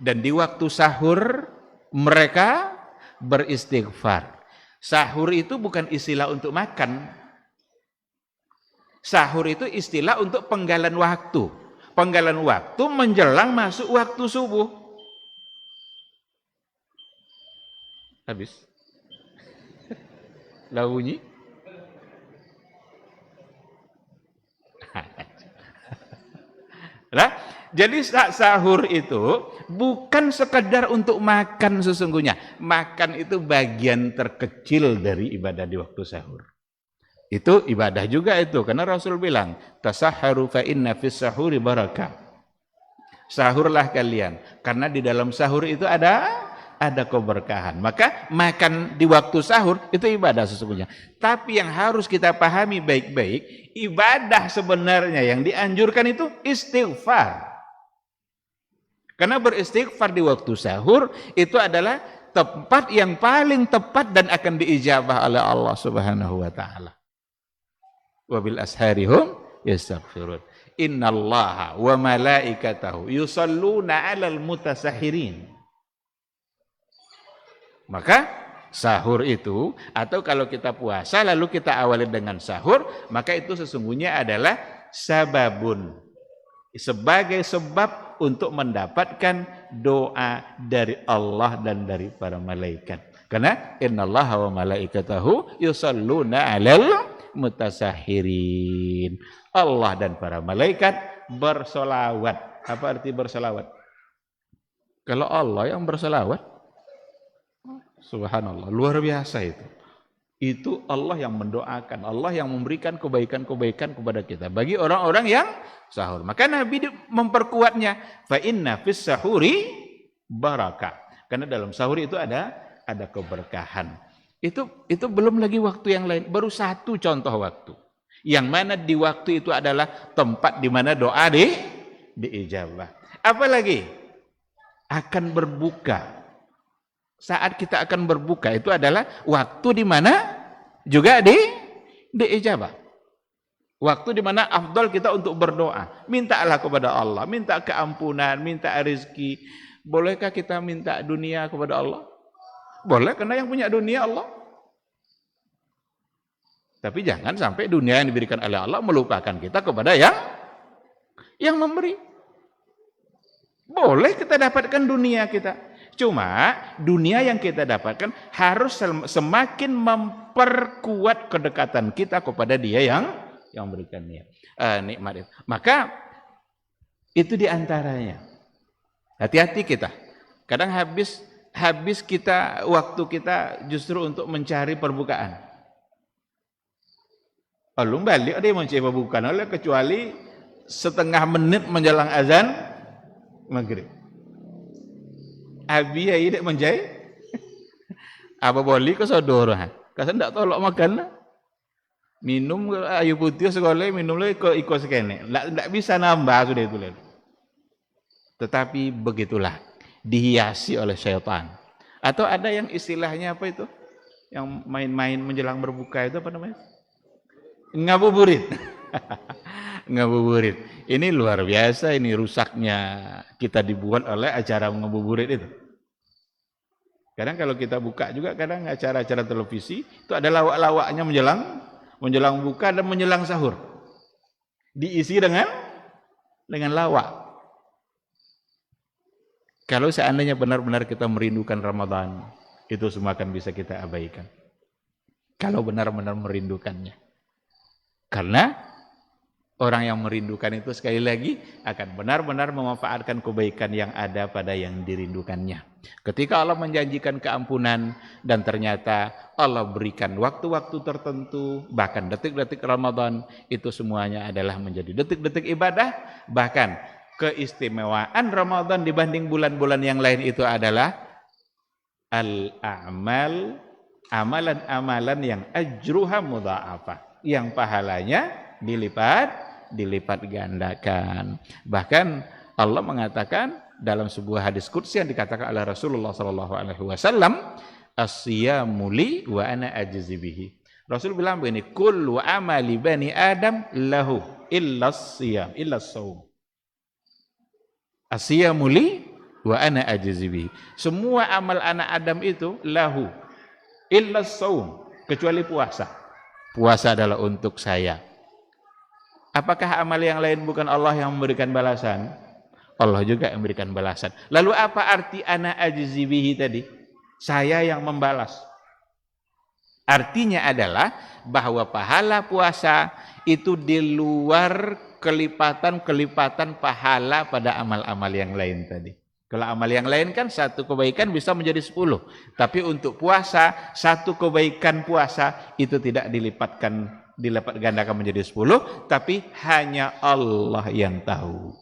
Dan di waktu sahur mereka beristighfar. Sahur itu bukan istilah untuk makan. Sahur itu istilah untuk penggalan waktu. Penggalan waktu menjelang masuk waktu subuh. Habis. Lah bunyi. Nah, jadi sahur itu bukan sekedar untuk makan sesungguhnya. Makan itu bagian terkecil dari ibadah di waktu sahur. Itu ibadah juga itu, karena Rasul bilang, tasahharu fa inna fis sahuri barakah. Sahurlah kalian, karena di dalam sahur itu ada keberkahan. Maka makan di waktu sahur itu ibadah sesungguhnya. Tapi yang harus kita pahami baik-baik, ibadah sebenarnya yang dianjurkan itu istighfar. Karena beristighfar di waktu sahur itu adalah tempat yang paling tepat dan akan diijabah oleh Allah Subhanahu wa taala. Wa bil asharihum yastaghfirun. Innallaha wa malaikatahu yusalluna 'alal mutasahhirin. Maka sahur itu, atau kalau kita puasa lalu kita awali dengan sahur, maka itu sesungguhnya adalah sababun, sebagai sebab untuk mendapatkan doa dari Allah dan dari para malaikat. Karena innallaha wa malaikatahu yusalluna 'alal mutasahhirin. Allah dan para malaikat bersolawat. Apa arti bersolawat? Kalau Allah yang bersolawat, subhanallah, luar biasa itu. Itu Allah yang mendoakan, Allah yang memberikan kebaikan-kebaikan kepada kita bagi orang-orang yang sahur. Maka Nabi memperkuatnya, fa inna fis sahuri barakah. Karena dalam sahur itu ada keberkahan. Itu belum lagi waktu yang lain, baru satu contoh waktu. Yang mana di waktu itu adalah tempat di mana doa diijabah. Apalagi akan berbuka. Saat kita akan berbuka itu adalah waktu di mana juga diijabah. Waktu di mana afdal kita untuk berdoa. Mintalah kepada Allah, minta keampunan, minta rezeki. Bolehkah kita minta dunia kepada Allah? Boleh, karena yang punya dunia Allah. Tapi jangan sampai dunia yang diberikan oleh Allah melupakan kita kepada yang memberi. Boleh kita dapatkan dunia kita. Cuma dunia yang kita dapatkan harus semakin memperkuat kedekatan kita kepada Dia yang memberikan nikmat itu. Maka itu diantaranya. Hati-hati kita. Kadang habis kita waktu kita justru untuk mencari perbukaan. Belum balik ada yang mencari perbukaan oleh kecuali setengah menit menjelang azan maghrib. Abi ya tidak menjai. Apa boleh ke saudara? Kasih tidak tolok makan lah. Minum ayu putih sekolah minum lagi ikut sekene. Tidak bisa nambah sudah itu. Tetapi begitulah dihiasi oleh syaitan. Atau ada yang istilahnya apa itu? Yang main-main menjelang berbuka itu apa namanya? Ngabuburit. Ngabuburit. Ini luar biasa, ini rusaknya kita dibuat oleh acara ngabuburit itu. Kadang kalau kita buka juga kadang acara-acara televisi itu ada lawak-lawaknya menjelang buka dan menjelang sahur. Diisi dengan lawak. Kalau seandainya benar-benar kita merindukan Ramadan, itu semua akan bisa kita abaikan. Kalau benar-benar merindukannya. Karena orang yang merindukan itu sekali lagi akan benar-benar memanfaatkan kebaikan yang ada pada yang dirindukannya. Ketika Allah menjanjikan keampunan dan ternyata Allah berikan waktu-waktu tertentu, bahkan detik-detik Ramadan, itu semuanya adalah menjadi detik-detik ibadah. Bahkan keistimewaan Ramadan dibanding bulan-bulan yang lain itu adalah al-a'mal, amalan-amalan yang ajruha mudha'afah, yang pahalanya dilipat gandakan. Bahkan Allah mengatakan dalam sebuah hadis qudsi yang dikatakan oleh Rasulullah SAW, as-siyamu li wa ana ajzi bihi. Rasul bilang begini, kullu amali bani Adam lahu illa as-siyam, illa as-saum. As-siyamu li wa ana ajzi bihi. Semua amal anak Adam itu lahu illa as-saum, kecuali puasa. Puasa adalah untuk saya. Apakah amal yang lain bukan Allah yang memberikan balasan? Allah juga yang memberikan balasan. Lalu apa arti ana ajzi bihi tadi? Saya yang membalas. Artinya adalah bahwa pahala puasa itu di luar kelipatan-kelipatan pahala pada amal-amal yang lain tadi. Kalau amal yang lain kan satu kebaikan bisa menjadi 10. Tapi untuk puasa, satu kebaikan puasa itu tidak dilipatkan dilipat gandakan menjadi 10, tapi hanya Allah yang tahu.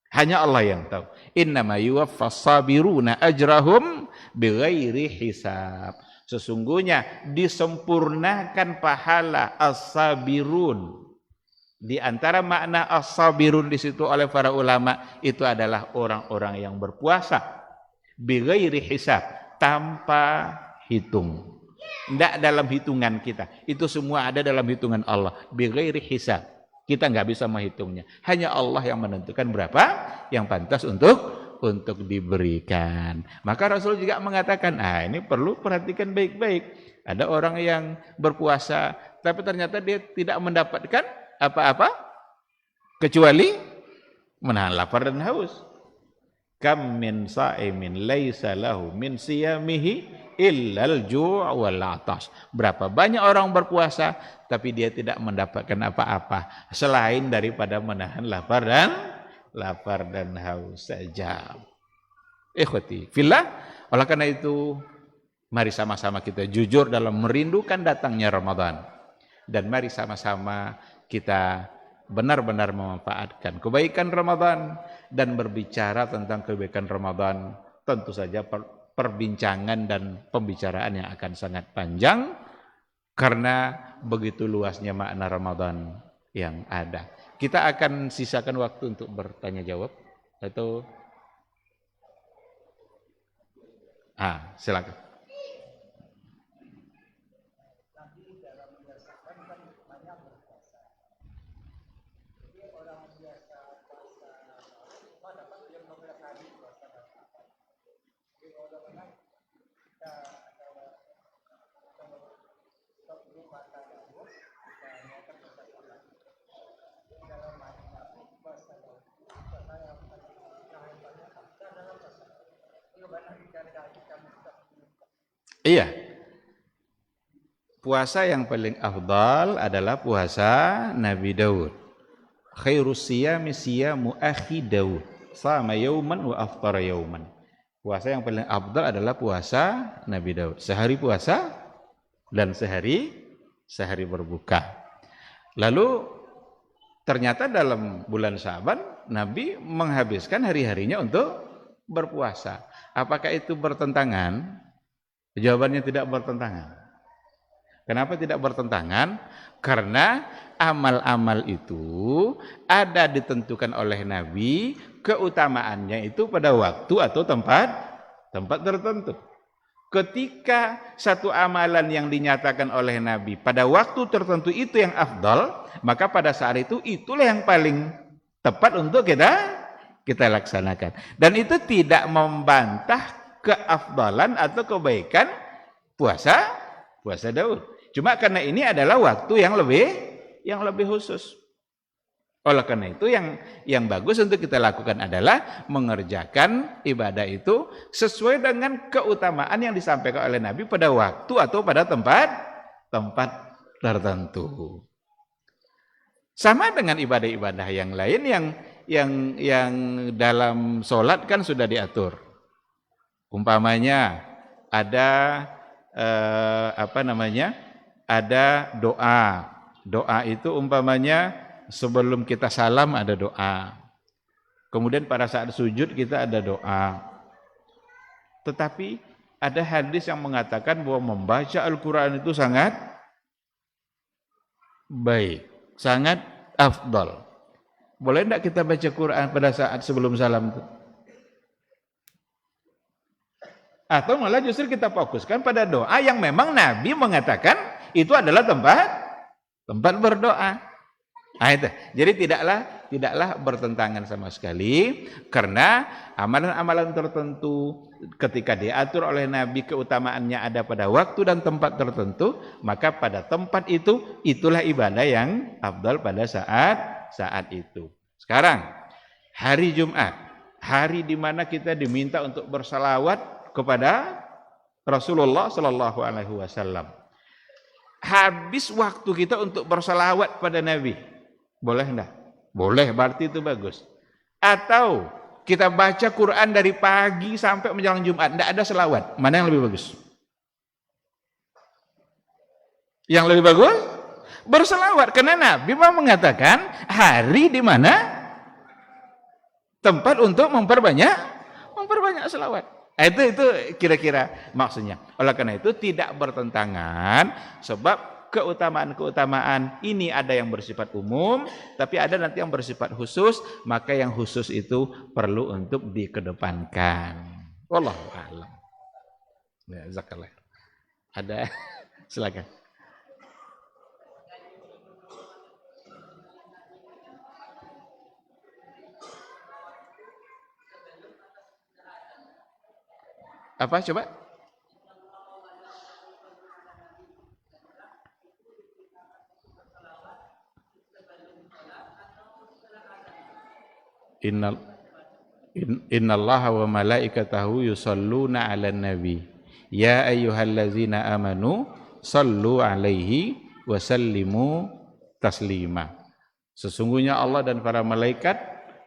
Hanya Allah yang tahu. Innama yuwaffas sabiruna ajrahum bighairi hisab. Sesungguhnya disempurnakan pahala as-sabirun. Di antara makna as-sabirun di situ oleh para ulama itu adalah orang-orang yang berpuasa bighairi hisab, tanpa hitung. Tidak dalam hitungan kita. Itu semua ada dalam hitungan Allah. Bighairi hisab. Kita nggak bisa menghitungnya. Hanya Allah yang menentukan berapa yang pantas untuk diberikan. Maka Rasul juga mengatakan, ini perlu perhatikan baik-baik. Ada orang yang berpuasa, tapi ternyata dia tidak mendapatkan apa-apa kecuali menahan lapar dan haus. Kam min sa'imin laisa lahu min siyamihi illal ju' wal 'atash. Berapa banyak orang berpuasa tapi dia tidak mendapatkan apa-apa selain daripada menahan lapar dan haus saja. Ikhwati fillah, oleh karena itu mari sama-sama kita jujur dalam merindukan datangnya Ramadan, dan mari sama-sama kita benar-benar memanfaatkan kebaikan Ramadan dan berbicara tentang kebaikan Ramadan. Tentu saja perbincangan dan pembicaraan yang akan sangat panjang karena begitu luasnya makna Ramadan yang ada. Kita akan sisakan waktu untuk bertanya jawab atau silakan. Iya. Puasa yang paling afdal adalah puasa Nabi Daud. Khairus siyami siyamu akhi Daud. Sama yauman wa aftara yauman. Puasa yang paling afdal adalah puasa Nabi Daud. Sehari puasa dan sehari berbuka. Lalu ternyata dalam bulan Syaban Nabi menghabiskan hari-harinya untuk berpuasa. Apakah itu bertentangan? Jawabannya tidak bertentangan. Kenapa tidak bertentangan? Karena amal-amal itu ada ditentukan oleh Nabi, keutamaannya itu pada waktu atau tempat tertentu. Ketika satu amalan yang dinyatakan oleh Nabi pada waktu tertentu itu yang afdal, maka pada saat itu itulah yang paling tepat untuk kita laksanakan. Dan itu tidak membantah keafdalan atau kebaikan puasa Daud. Cuma karena ini adalah waktu yang lebih khusus. Oleh karena itu yang bagus untuk kita lakukan adalah mengerjakan ibadah itu sesuai dengan keutamaan yang disampaikan oleh Nabi pada waktu atau pada tempat tertentu. Sama dengan ibadah-ibadah yang lain yang dalam sholat kan sudah diatur. Umpamanya ada ada doa. Doa itu umpamanya sebelum kita salam ada doa. Kemudian pada saat sujud kita ada doa. Tetapi ada hadis yang mengatakan bahwa membaca Al-Quran itu sangat baik, sangat afdal. Boleh tidak kita baca Quran pada saat sebelum salam itu? Atau malah justru kita fokuskan pada doa yang memang Nabi mengatakan itu adalah tempat berdoa. Itu. Jadi tidaklah bertentangan sama sekali, karena amalan-amalan tertentu ketika diatur oleh Nabi keutamaannya ada pada waktu dan tempat tertentu, maka pada tempat itu itulah ibadah yang afdal pada saat itu. Sekarang hari Jumat, hari di mana kita diminta untuk bersalawat kepada Rasulullah Shallallahu Alaihi Wasallam. Habis waktu kita untuk bersalawat pada Nabi, boleh enggak? Boleh, berarti itu bagus. Atau kita baca Quran dari pagi sampai menjelang Jumat, enggak ada selawat, mana yang lebih bagus? Yang lebih bagus? berselawat. Karena Nabi mengatakan hari di mana tempat untuk memperbanyak selawat. Itu kira-kira maksudnya. Oleh karena itu tidak bertentangan, sebab keutamaan-keutamaan ini ada yang bersifat umum, tapi ada nanti yang bersifat khusus, maka yang khusus itu perlu untuk dikedepankan. Wallahu a'lam. Ya, jazakallah. Ada silakan. Apa coba? Innallaha wa malaikatahu yusalluna 'alan nabi. Ya ayyuhallazina amanu sallu 'alaihi wa sallimu taslima. Sesungguhnya Allah dan para malaikat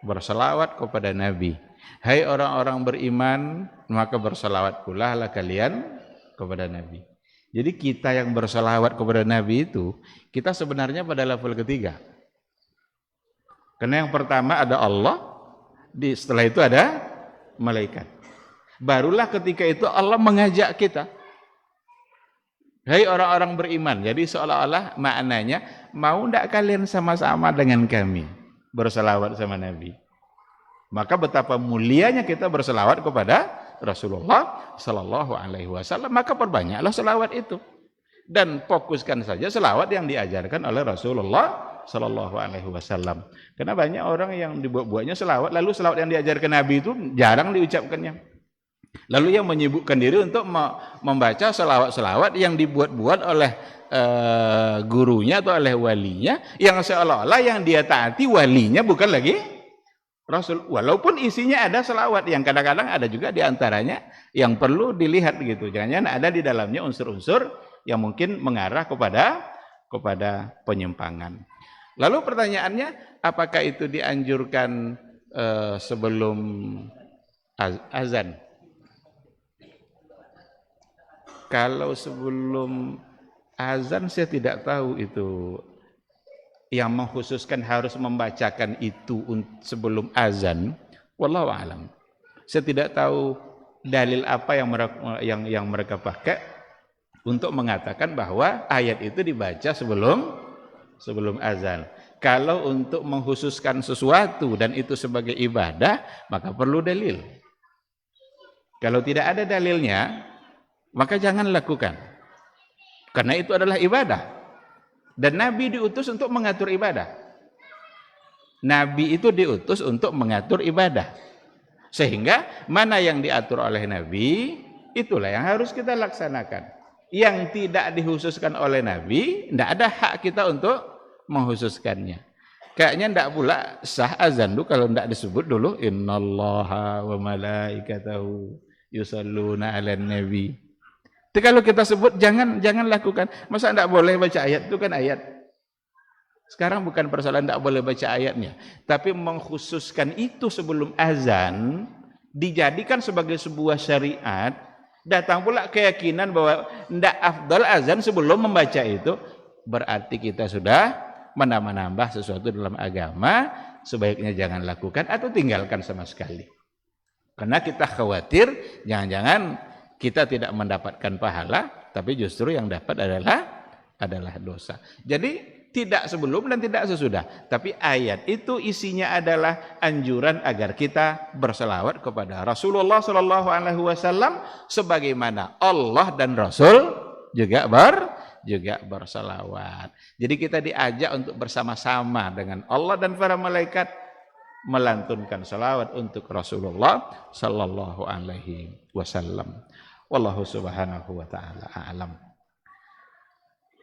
berselawat kepada Nabi. Hai orang-orang beriman, maka berselawat pula lah kalian kepada Nabi. Jadi kita yang berselawat kepada Nabi itu, kita sebenarnya pada level ketiga. Karena yang pertama ada Allah, setelah itu ada malaikat. Barulah ketika itu Allah mengajak kita. Hai orang-orang beriman. Jadi seolah-olah maknanya, mau tidak kalian sama-sama dengan kami berselawat sama Nabi? Maka betapa mulianya kita berselawat kepada Rasulullah Sallallahu Alaihi Wasallam. Maka perbanyaklah selawat itu dan fokuskan saja selawat yang diajarkan oleh Rasulullah Sallallahu Alaihi Wasallam. Karena banyak orang yang dibuat-buatnya selawat, lalu selawat yang diajarkan Nabi itu jarang diucapkannya. Lalu yang menyibukkan diri untuk membaca selawat-selawat yang dibuat-buat oleh gurunya atau oleh walinya, yang seolah-olah yang dia taati walinya bukan lagi Rasul, walaupun isinya ada selawat yang kadang-kadang ada juga diantaranya yang perlu dilihat gitu. Jangan-jangan ada di dalamnya unsur-unsur yang mungkin mengarah kepada penyimpangan. Lalu pertanyaannya, apakah itu dianjurkan sebelum azan? Kalau sebelum azan saya tidak tahu itu. Yang mengkhususkan harus membacakan itu sebelum azan, wallahu alam. Saya tidak tahu dalil apa yang mereka pakai untuk mengatakan bahwa ayat itu dibaca sebelum azan. Kalau untuk mengkhususkan sesuatu dan itu sebagai ibadah, maka perlu dalil. Kalau tidak ada dalilnya, maka jangan lakukan. Karena itu adalah ibadah. Dan Nabi diutus untuk mengatur ibadah. Nabi itu diutus untuk mengatur ibadah. Sehingga mana yang diatur oleh Nabi, itulah yang harus kita laksanakan. Yang tidak dikhususkan oleh Nabi, tidak ada hak kita untuk mengkhususkannya. Kayaknya tidak pula sah azan dulu kalau tidak disebut dulu innallaha wa malaikatahu yusalluna 'alan nabi. Jadi kalau kita sebut jangan lakukan. Masa tidak boleh baca ayat? Itu kan ayat. Sekarang bukan persoalan tidak boleh baca ayatnya, tapi mengkhususkan itu sebelum azan dijadikan sebagai sebuah syariat. Datang pula keyakinan bahwa tidak afdal azan sebelum membaca itu, berarti kita sudah menambah sesuatu dalam agama. Sebaiknya jangan lakukan atau tinggalkan sama sekali. Karena kita khawatir jangan-jangan kita tidak mendapatkan pahala, tapi justru yang dapat adalah dosa. Jadi tidak sebelum dan tidak sesudah. Tapi ayat itu isinya adalah anjuran agar kita berselawat kepada Rasulullah Sallallahu Alaihi Wasallam, sebagaimana Allah dan Rasul juga berselawat. Jadi kita diajak untuk bersama-sama dengan Allah dan para malaikat melantunkan selawat untuk Rasulullah Sallallahu Alaihi Wasallam. Wallahu subhanahu wa ta'ala a'lam.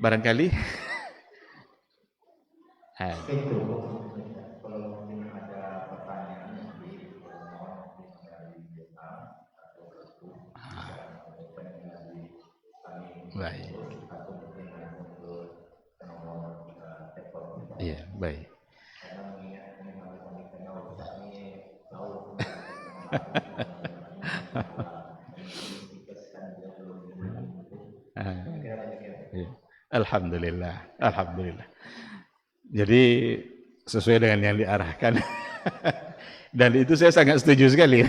Barangkali kalau mungkin ada pertanyaan baik. Iya, baik. Alhamdulillah, alhamdulillah. Jadi sesuai dengan yang diarahkan. Dan itu saya sangat setuju sekali.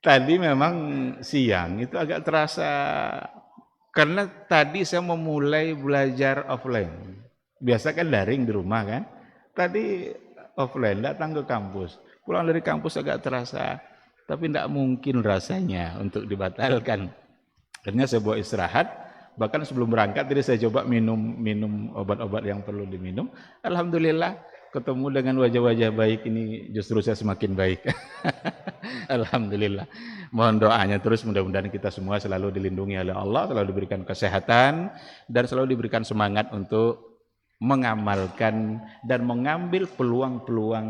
Tadi memang siang itu agak terasa, karena tadi saya memulai belajar offline. Biasa kan daring di rumah kan. Tadi offline, datang ke kampus. Pulang dari kampus agak terasa, tapi tidak mungkin rasanya untuk dibatalkan. Akhirnya saya buat istirahat. Bahkan sebelum berangkat tadi saya coba minum obat-obat yang perlu diminum. Alhamdulillah ketemu dengan wajah-wajah baik ini, justru saya semakin baik. Alhamdulillah. Mohon doanya terus, mudah-mudahan kita semua selalu dilindungi oleh Allah, selalu diberikan kesehatan, dan selalu diberikan semangat untuk mengamalkan dan mengambil peluang-peluang